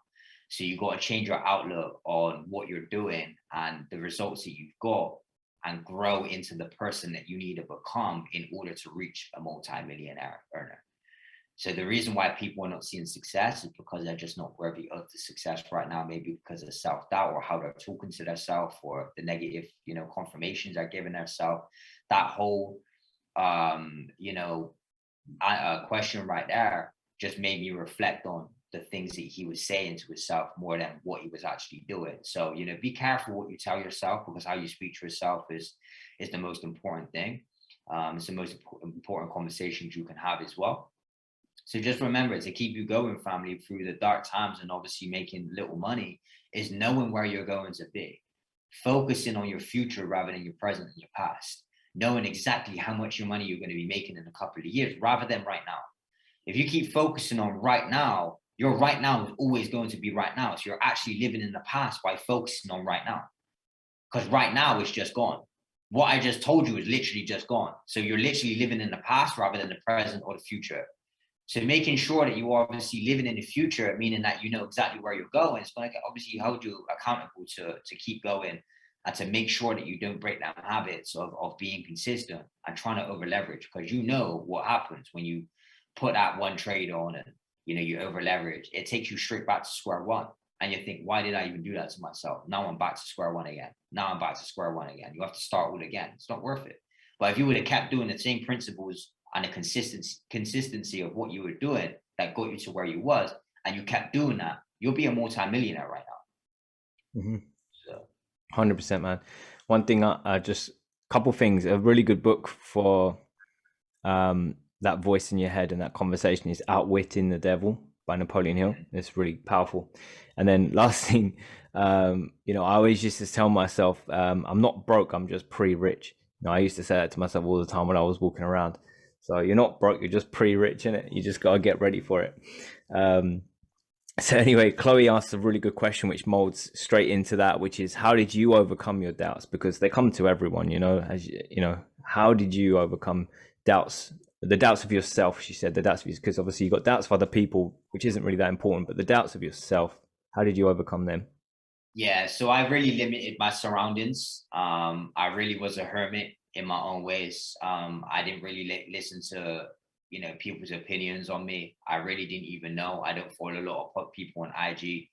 So you got to change your outlook on what you're doing and the results that you've got and grow into the person that you need to become in order to reach a multi-millionaire earner. So the reason why people are not seeing success is because they're just not worthy of the success right now, maybe because of self-doubt or how they're talking to themselves or the negative, you know, confirmations they're giving themselves. That whole, question right there just made me reflect on the things that he was saying to himself more than what he was actually doing. So, you know, be careful what you tell yourself because how you speak to yourself is the most important thing. It's the most important conversations you can have as well. So just remember, to keep you going, family, through the dark times and obviously making little money, is knowing where you're going to be, focusing on your future rather than your present and your past, knowing exactly how much your money you're going to be making in a couple of years rather than right now. If you keep focusing on right now, your right now is always going to be right now. So you're actually living in the past by focusing on right now, because right now is just gone. What I just told you is literally just gone. So you're literally living in the past rather than the present or the future. So making sure that you are obviously living in the future, meaning that you know exactly where you're going, it's going to obviously hold you accountable to keep going and to make sure that you don't break down habits of being consistent and trying to over leverage, because you know what happens when you put that one trade on and you over leverage. It takes you straight back to square one. And you think, why did I even do that to myself? Now I'm back to square one again. Now I'm back to square one again. You have to start all again. It's not worth it. But if you would have kept doing the same principles and the consistency of what you were doing that got you to where you was, and you kept doing that, you'll be a multi-millionaire right now.
Mm-hmm.
So
100%, man. One thing, just a couple things. A really good book for that voice in your head and that conversation is Outwitting the Devil by Napoleon Hill. It's really powerful. And then last thing, I always used to tell myself, I'm not broke, I'm just pre-rich. I used to say that to myself all the time when I was walking around. So you're not broke, you're just pre-rich, innit? You just got to get ready for it. So anyway, Chloe asked a really good question, which molds straight into that, which is, how did you overcome your doubts? Because they come to everyone, how did you overcome doubts? The doubts of yourself, she said, the doubts of you, because obviously you got doubts of other people, which isn't really that important, but the doubts of yourself, how did you overcome them?
yeah, so I really limited my surroundings. I really was a hermit in my own ways. I didn't really listen to people's opinions on me. I really didn't even know. I don't follow a lot of people on IG.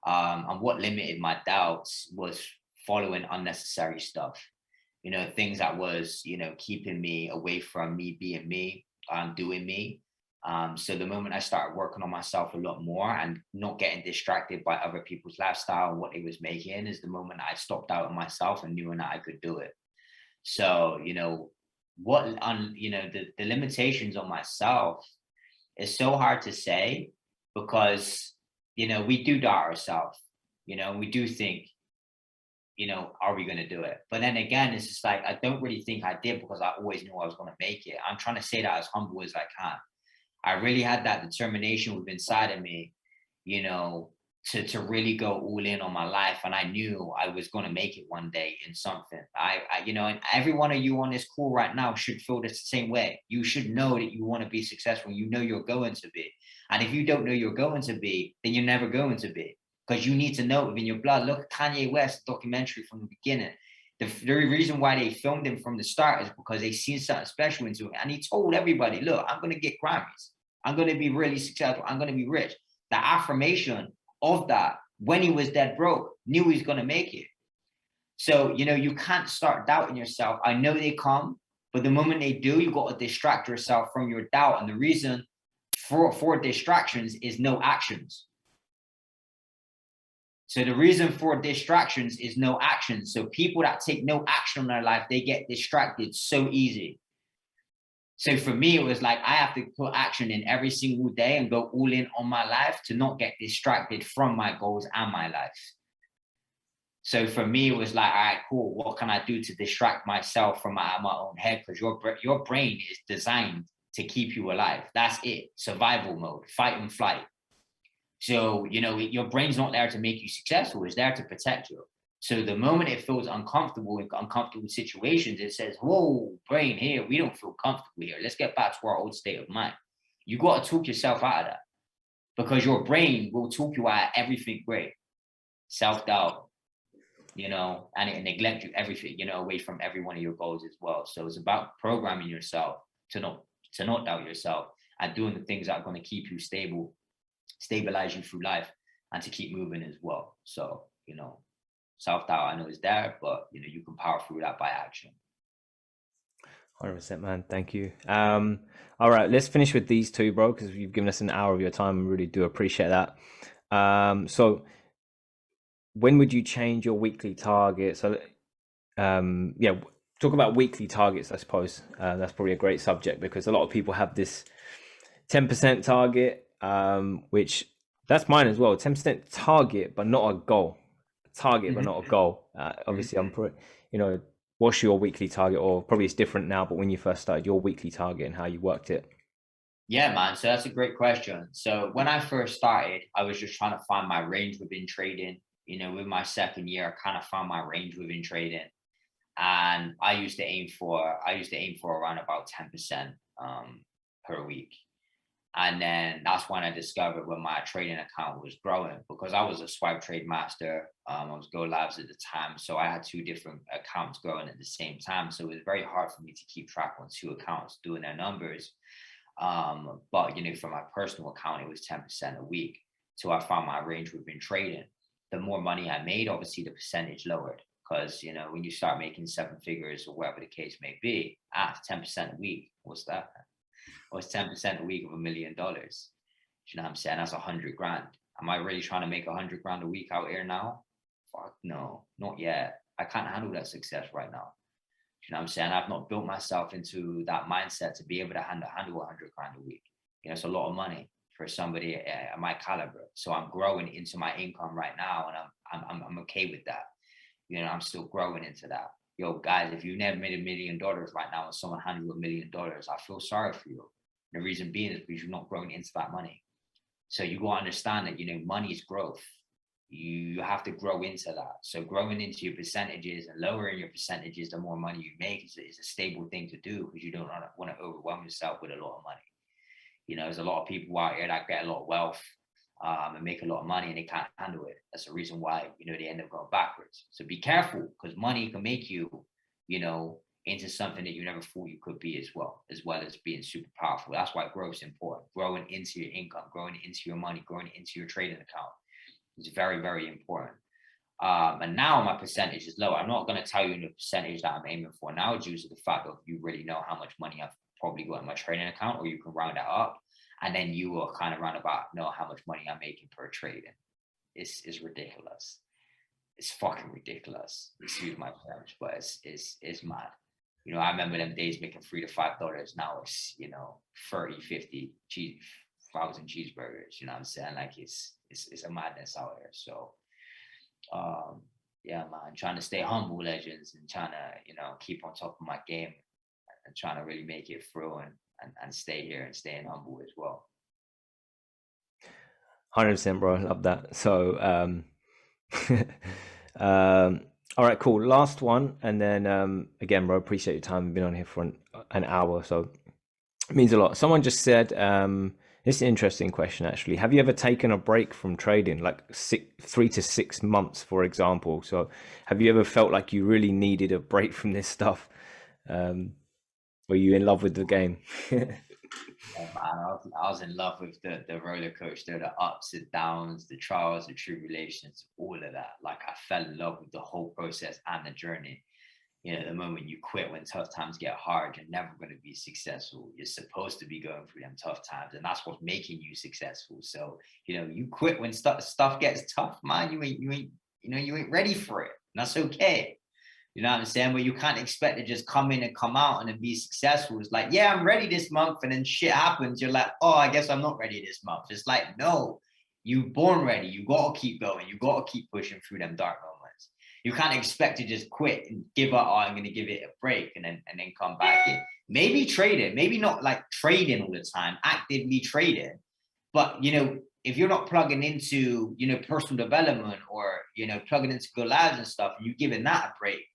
And what limited my doubts was following unnecessary stuff. Things that was keeping me away from me being me, doing me. So the moment I started working on myself a lot more and not getting distracted by other people's lifestyle and what they was making, is the moment I stopped doubting myself and knew that I could do it. So the limitations on myself is so hard to say, because we do doubt ourselves. We do think, are we going to do it? But then again, it's just like, I don't really think I did, because I always knew I was going to make it. I'm trying to say that as humble as I can. I really had that determination within inside of me, to really go all in on my life. And I knew I was going to make it one day in something. And every one of you on this call right now should feel the same way. You should know that you want to be successful. You're going to be. And if you don't know you're going to be, then you're never going to be, because you need to know it within your blood. Look at Kanye West documentary from the beginning. The reason why they filmed him from the start is because they seen something special into it. And he told everybody, look, I'm going to get Grammys. I'm going to be really successful. I'm going to be rich. The affirmation of that, when he was dead broke, knew he was going to make it. So, you can't start doubting yourself. I know they come, but the moment they do, you got to distract yourself from your doubt. And the reason for distractions is no actions. So the reason for distractions is no action. So people that take no action in their life, they get distracted so easy. So for me, it was like, I have to put action in every single day and go all in on my life to not get distracted from my goals and my life. So for me, it was like, all right, cool. What can I do to distract myself from my own head? Because your brain is designed to keep you alive. That's it. Survival mode, fight and flight. So, your brain's not there to make you successful. It's there to protect you. So the moment it feels uncomfortable in uncomfortable situations, it says, whoa, brain, here, we don't feel comfortable here. Let's get back to our old state of mind. You got to talk yourself out of that, because your brain will talk you out of everything great. Self-doubt, and it neglect you everything, away from every one of your goals as well. So it's about programming yourself to not doubt yourself and doing the things that are going to keep you stable, stabilize you through life, and to keep moving as well. So, self-doubt, I know, is there, but you can power through that by action.
100%, man. Thank you. All right, let's finish with these two, bro, because you've given us an hour of your time. I really do appreciate that. So when would you change your weekly target? So talk about weekly targets, I suppose. That's probably a great subject, because a lot of people have this 10% target, which that's mine as well. 10% target, but not a goal. Target, but not a goal. Obviously, you know, what's your weekly target, or probably it's different now, but when you first started, your weekly target and how you worked it.
Yeah, man. So that's a great question. So when I first started, I was just trying to find my range within trading. You know, with my second year, I kind of found my range within trading. And I used to aim for around about 10% per week. And then that's when I discovered when my trading account was growing, because I was a swipe trade master. I was Go Labs at the time. So I had two different accounts growing at the same time. So it was very hard for me to keep track on two accounts doing their numbers. But you know, for my personal account, it was 10% a week. So I found my range within trading. The more money I made, obviously the percentage lowered. Because you know, when you start making seven figures or whatever the case may be, 10% a week, what's that? What's 10% a week of $1 million? You know what I'm saying? That's 100 grand. Am I really trying to make 100 grand a week out here now? Fuck no, not yet. I can't handle that success right now. You know what I'm saying? I've not built myself into that mindset to be able to handle 100 grand a week. You know, it's a lot of money for somebody at my caliber. So I'm growing into my income right now, and I'm okay with that. You know, I'm still growing into that. Yo, guys, if you've never made $1 million right now and someone handed you $1 million, I feel sorry for you. The reason being is because you're not growing into that money. So you got to understand that, you know, money is growth. You have to grow into that. So growing into your percentages and lowering your percentages, the more money you make is a stable thing to do, because you don't want to overwhelm yourself with a lot of money. You know, there's a lot of people out here that get a lot of wealth and make a lot of money, and they can't handle it. That's the reason why, you know, they end up going backwards. So be careful, because money can make you, you know, into something that you never thought you could be, as well as being super powerful. That's why growth is important. Growing into your income, growing into your money, growing into your trading account is very, very important. And now my percentage is low. I'm not going to tell you the percentage that I'm aiming for now, due to the fact that you really know how much money I've probably got in my trading account, or you can round that up. And then you will kind of roundabout know how much money I'm making per trade. It's ridiculous. It's fucking ridiculous. Excuse my French, but it's mad. You know, I remember them days making $3 to $5. Now it's, you know, 30, 50 thousand cheeseburgers. You know what I'm saying? Like it's a madness out here. So yeah, man, trying to stay humble, legends, and trying to, you know, keep on top of my game and trying to really make it through and stay here and staying humble as well.
100%, bro. I love that. So, all right, cool. Last one, and then again, bro, appreciate your time. We've been on here for an hour, so it means a lot. Someone just said, this is an interesting question actually. Have you ever taken a break from trading, like 3 to 6 months, for example? So, have you ever felt like you really needed a break from this stuff? Were you in love with the game?
Yeah, man, I was in love with the roller coaster, the ups and downs, the trials, the tribulations, all of that. Like I fell in love with the whole process and the journey. You know, the moment you quit when tough times get hard, you're never going to be successful. You're supposed to be going through them tough times, and that's what's making you successful. So, you know, you quit when stuff gets tough, man. You ain't ready for it. And that's okay. You know what I'm saying? But you can't expect to just come in and come out and then be successful. It's like, yeah, I'm ready this month. And then shit happens. You're like, oh, I guess I'm not ready this month. It's like, no, you born ready. You got to keep going. You got to keep pushing through them dark moments. You can't expect to just quit and give up. Oh, I'm going to give it a break and then come back in. Maybe trade it. Maybe not like trading all the time, actively trading. But, you know, if you're not plugging into, you know, personal development or, you know, plugging into Go Labs and stuff, and you giving that a break,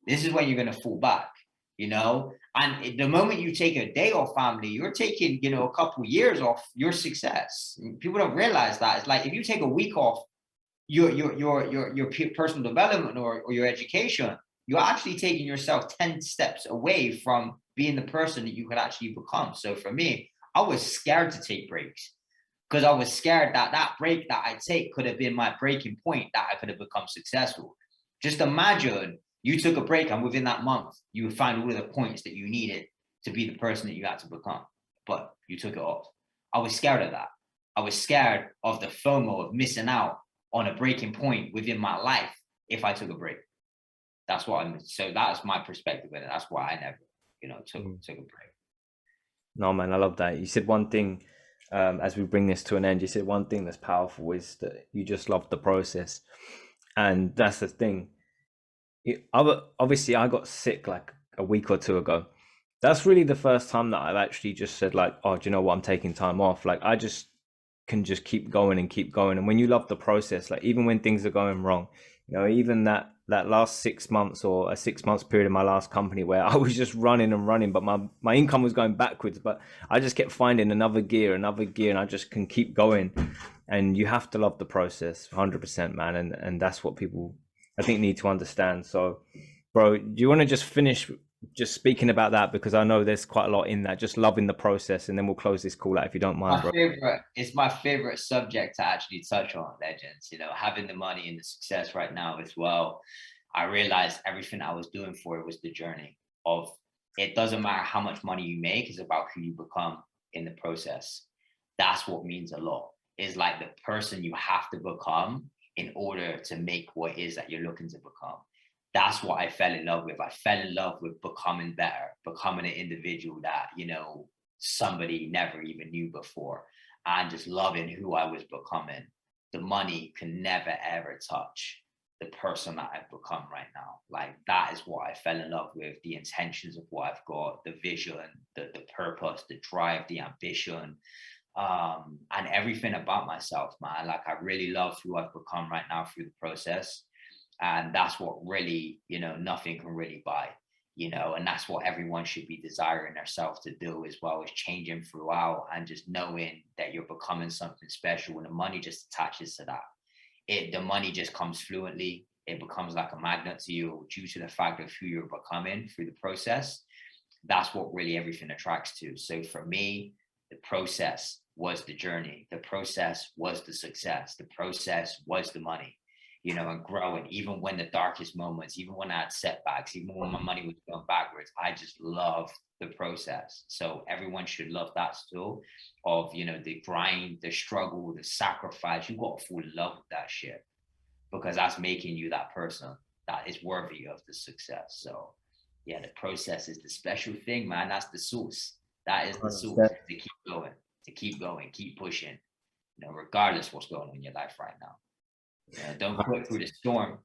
this is when you're going to fall back, you know? And the moment you take a day off, family, you're taking, you know, a couple of years off your success. People don't realize that. It's like, if you take a week off your personal development or your education, you're actually taking yourself 10 steps away from being the person that you could actually become. So for me, I was scared to take breaks, because I was scared that that break that I take could have been my breaking point, that I could have become successful. Just imagine you took a break, and within that month, you would find all of the points that you needed to be the person that you had to become. But you took it off. I was scared of that. I was scared of the FOMO of missing out on a breaking point within my life if I took a break. So that's my perspective in it. That's why I never, you know, took a break.
No, man, I love that. You said one thing, as we bring this to an end, you said one thing that's powerful is that you just love the process. And that's the thing. Obviously, I got sick like a week or two ago. That's really the first time that I've actually just said like, oh, do you know what? I'm taking time off. Like I just can just keep going and keep going. And when you love the process, like even when things are going wrong, even that last 6 months or a 6 months period in my last company where I was just running and running, but my income was going backwards, but I just kept finding another gear, and I just can keep going. And you have to love the process, 100%, man. And that's what people I think need to understand. So, bro, do you want to just finish just speaking about that, because I know there's quite a lot in that, just loving the process, and then we'll close this call out if you don't mind, bro.
It's my favorite subject to actually touch on, legends. Having the money and the success right now as well. I realized everything I was doing for it was the journey of it doesn't matter how much money you make, it's about who you become in the process. That's what means a lot. Is like the person you have to become in order to make what it is that you're looking to become. That's what I fell in love with. I fell in love with becoming better, becoming an individual that, somebody never even knew before, and just loving who I was becoming. The money can never, ever touch the person that I've become right now. Like that is what I fell in love with, the intentions of what I've got, the vision, the purpose, the drive, the ambition, and everything about myself, man. Like I really love who I've become right now through the process. And that's what really, nothing can really buy, and that's what everyone should be desiring themselves to do as well, as changing throughout and just knowing that you're becoming something special. And the money just attaches to that. The money just comes fluently. It becomes like a magnet to you due to the fact of who you're becoming through the process. That's what really everything attracts to. So for me, the process was the journey. The process was the success. The process was the money, and growing, even when the darkest moments, even when I had setbacks, even when my money was going backwards, I just love the process. So everyone should love that still of, the grind, the struggle, the sacrifice. You got to fall in love with that shit, because that's making you that person that is worthy of the success. So yeah, the process is the special thing, man. That's the sauce. That is the sauce to keep going, keep pushing, regardless what's going on in your life right now. Yeah, don't quit through the storm.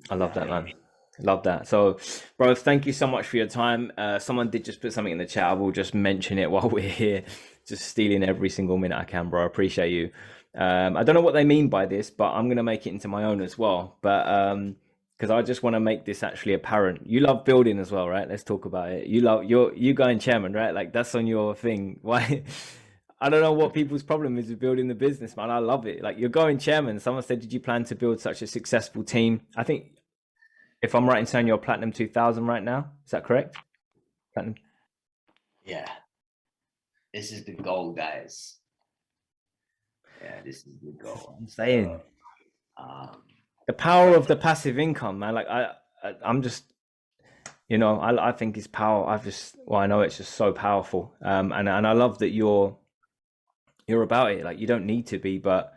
I love that, man. Love that. So, bro, thank you so much for your time. Someone did just put something in the chat. I will just mention it while we're here, just stealing every single minute I can, bro. I appreciate you. I don't know what they mean by this, but I'm gonna make it into my own as well. But because I just want to make this actually apparent. You love building as well, right? Let's talk about it. You going chairman, right? Like that's on your thing. Why? I don't know what people's problem is with building the business, man. I love it. Like you're going chairman. Someone said, did you plan to build such a successful team? I think if I'm right in saying you're Platinum 2000 right now, is that correct? Platinum.
Yeah, this is the goal, guys. Yeah, this is the goal.
I'm saying
Um,
the power of the passive income, man. Like I'm just, I think it's power. I know it's just so powerful. And I love that you're about it. Like you don't need to be, but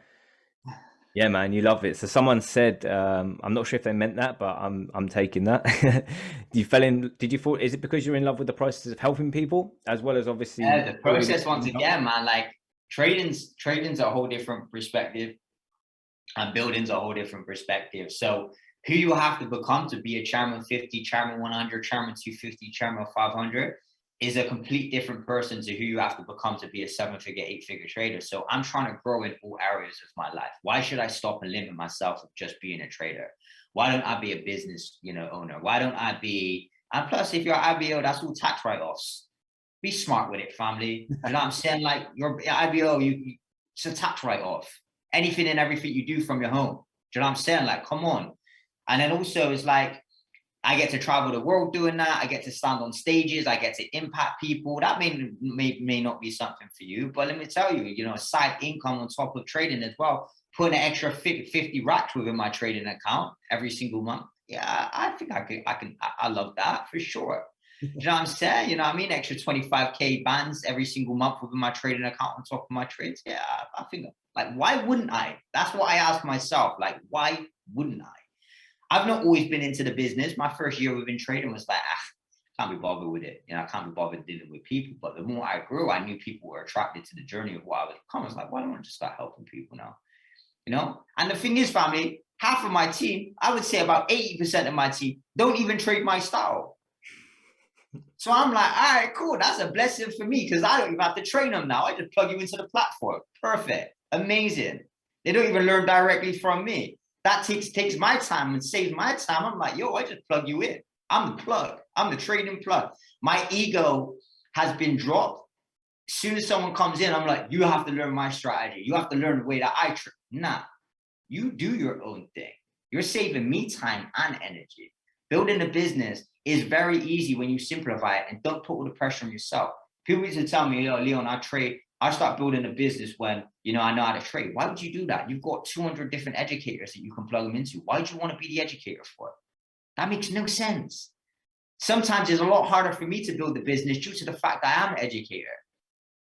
yeah, man, you love it. So someone said, I'm not sure if they meant that, but I'm taking that. Did you fall? Is it because you're in love with the process of helping people as well as obviously
yeah, the process once again, man. Like trading's a whole different perspective, and building's a whole different perspective. So who you have to become to be a chairman 50, chairman 100, chairman 250, chairman 500 is a complete different person to who you have to become to be a 7-figure, 8-figure trader. So I'm trying to grow in all areas of my life. Why should I stop and limit myself of just being a trader? Why don't I be a business, owner? Why don't I be, and plus if you're IBO, that's all tax write-offs. Be smart with it, family. You know what I'm saying? Like your IBO, it's a tax write-off. Anything and everything you do from your home. Do you know what I'm saying? Like, come on. And then also it's like, I get to travel the world doing that. I get to stand on stages. I get to impact people. That may not be something for you, but let me tell you, a side income on top of trading as well. Putting an extra 50 racks within my trading account every single month. Yeah, I think I love that for sure. You know what I'm saying? You know what I mean? Extra 25K bands every single month within my trading account on top of my trades. Yeah, I think, like, why wouldn't I? That's what I ask myself. Like, why wouldn't I? I've not always been into the business. My first year within trading was like, can't be bothered with it. You know, I can't be bothered dealing with people. But the more I grew, I knew people were attracted to the journey of what I was becoming. I was like, why don't I just start helping people now? You know? And the thing is, family, half of my team, I would say about 80% of my team don't even trade my style. So I'm like, all right, cool. That's a blessing for me because I don't even have to train them now. I just plug you into the platform. Perfect. Amazing. They don't even learn directly from me. That takes my time and saves my time. I'm like, yo, I just plug you in. I'm the plug. I'm the trading plug. My ego has been dropped. As soon as someone comes in, I'm like, you have to learn my strategy. You have to learn the way that I trade. Nah, you do your own thing. You're saving me time and energy. Building a business is very easy when you simplify it and don't put all the pressure on yourself. People used to tell me, yo, Leon, I start building a business when, you know, I know how to trade. Why would you do that? You've got 200 different educators that you can plug them into. Why do you want to be the educator for? That makes no sense. Sometimes it's a lot harder for me to build the business due to the fact that I am an educator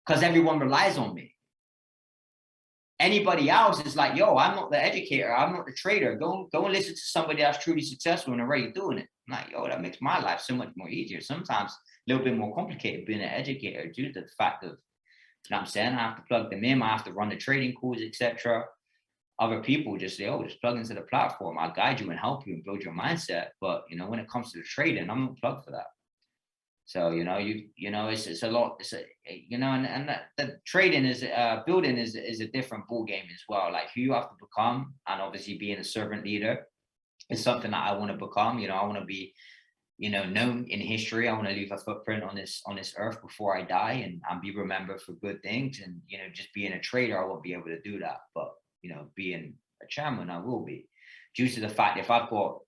because everyone relies on me. Anybody else is like, yo, I'm not the educator. I'm not the trader. Go and listen to somebody that's truly successful and already doing it. I'm like, yo, that makes my life so much more easier. Sometimes a little bit more complicated being an educator due to the fact of, you know what I'm saying? I have to plug them in. I have to run the trading calls, etc. Other people just say, oh, just plug into the platform. I'll guide you and help you and build your mindset. But, you know, when it comes to the trading, I'm not plugged for that. So, you know, it's a lot, you know, and the trading is, building is a different ball game as well. Like who you have to become, and obviously being a servant leader is something that I want to become. You know, I want to be, you know, known in history. I want to leave a footprint on this earth before I die and be remembered for good things. And, you know, just being a trader, I won't be able to do that. But, you know, being a chairman, I will be, due to the fact if I've got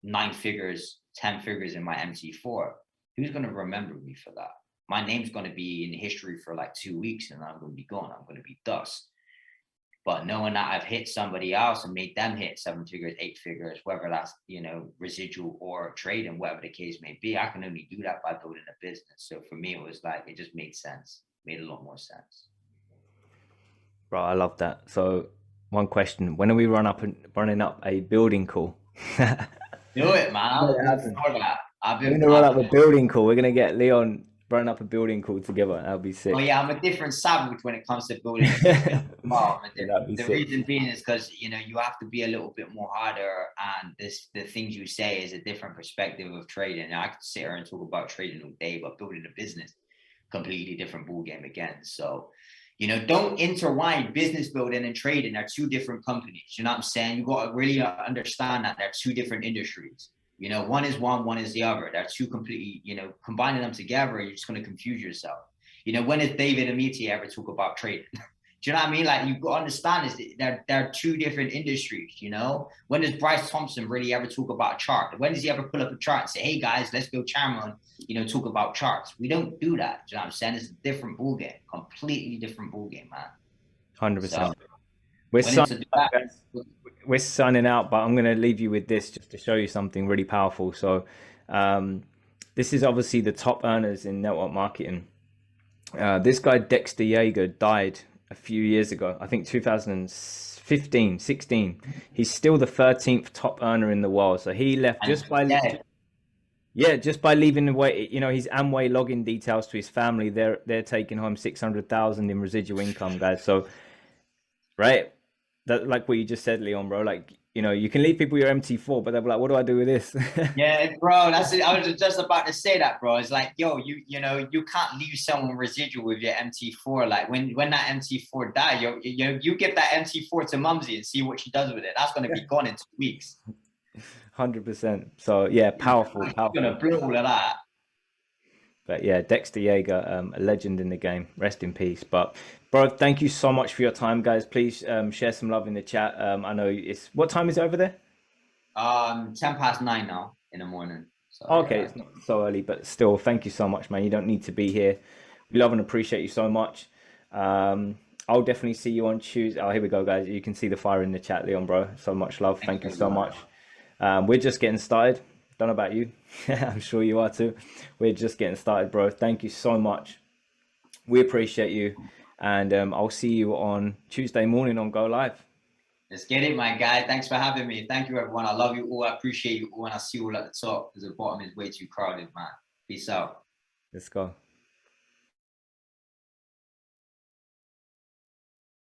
9 figures, 10 figures in my MT4, who's going to remember me for that? My name's going to be in history for like 2 weeks and I'm going to be gone. I'm going to be dust. But knowing that I've hit somebody else and made them hit 7 figures, 8 figures, whether that's, you know, residual or trading, whatever the case may be, I can only do that by building a business. So for me, it was like, it just made sense, made a lot more sense.
Bro, I love that. So one question, when are we running up a building call?
Do it, man. I'm
Never
looking
happened.
for that.
We're gonna run up a building call. We're gonna get Leon run up a building call together. That'll be
Oh
sick.
yeah, I'm a different savage when it comes to building a business. Well,
That'd be
the
sick.
reason being is because, you know, you have to be a little bit more harder, and the things you say is a different perspective of trading. Now, I could sit here and talk about trading all day, but building a business, completely different ball game again. So, you know, don't intertwine business building and trading. They're two different companies. You know what I'm saying? You got to really understand that they're two different industries. You know, one is one is the other. They're two completely, you know, combining them together, you're just going to confuse yourself. You know, when does David Amiti ever talk about trading? Do you know what I mean? Like, you've got to understand is they're two different industries, you know? When does Bryce Thompson really ever talk about a chart? When does he ever pull up a chart and say, hey guys, let's go chairman, you know, talk about charts? We don't do that. Do you know what I'm saying? It's a different ball game, completely different ball game, man.
100%.
So
We're
willing
signing
to do
out,
that.
guys. We're signing out, but I'm going to leave you with this just to show you something really powerful. So, this is obviously the top earners in network marketing. This guy, Dexter Yeager, died a few years ago. I think 2015, 16. He's still the 13th top earner in the world. So he left
And
just by leaving away, you know, his Amway login details to his family. They're taking home 600,000 in residual income, guys. So, right, that like what you just said, Leon, bro. Like, you know, you can leave people your MT4, but they're like, what do I do with this?
yeah, bro, that's it. I was just about to say that, bro. It's like, yo, you know, you can't leave someone residual with your MT4. Like when that MT4 die, you give that MT4 to Mumsy and see what she does with it. That's gonna be gone in 2 weeks.
100%. So yeah, powerful,
She's
powerful.
gonna blow all of that.
But yeah, Dexter Yeager, a legend in the game. Rest in peace. But bro, thank you so much for your time, guys. Please share some love in the chat. I know it's what time is it over there?
9:10 now in the morning. So
Okay,
yeah.
it's not so early, but still, thank you so much, man. You don't need to be here. We love and appreciate you so much. I'll definitely see you on Tuesday. Oh, here we go, guys. You can see the fire in the chat, Leon, bro. So much love. Thank you so much. We're just getting started. Don't know about you. I'm sure you are too. We're just getting started, bro. Thank you so much. We appreciate you. And I'll see you on Tuesday morning on Go Live.
Let's get it, my guy. Thanks for having me. Thank you, everyone. I love you all. I appreciate you all. And I see you all at the top because the bottom is way too crowded, man. Peace out.
Let's go.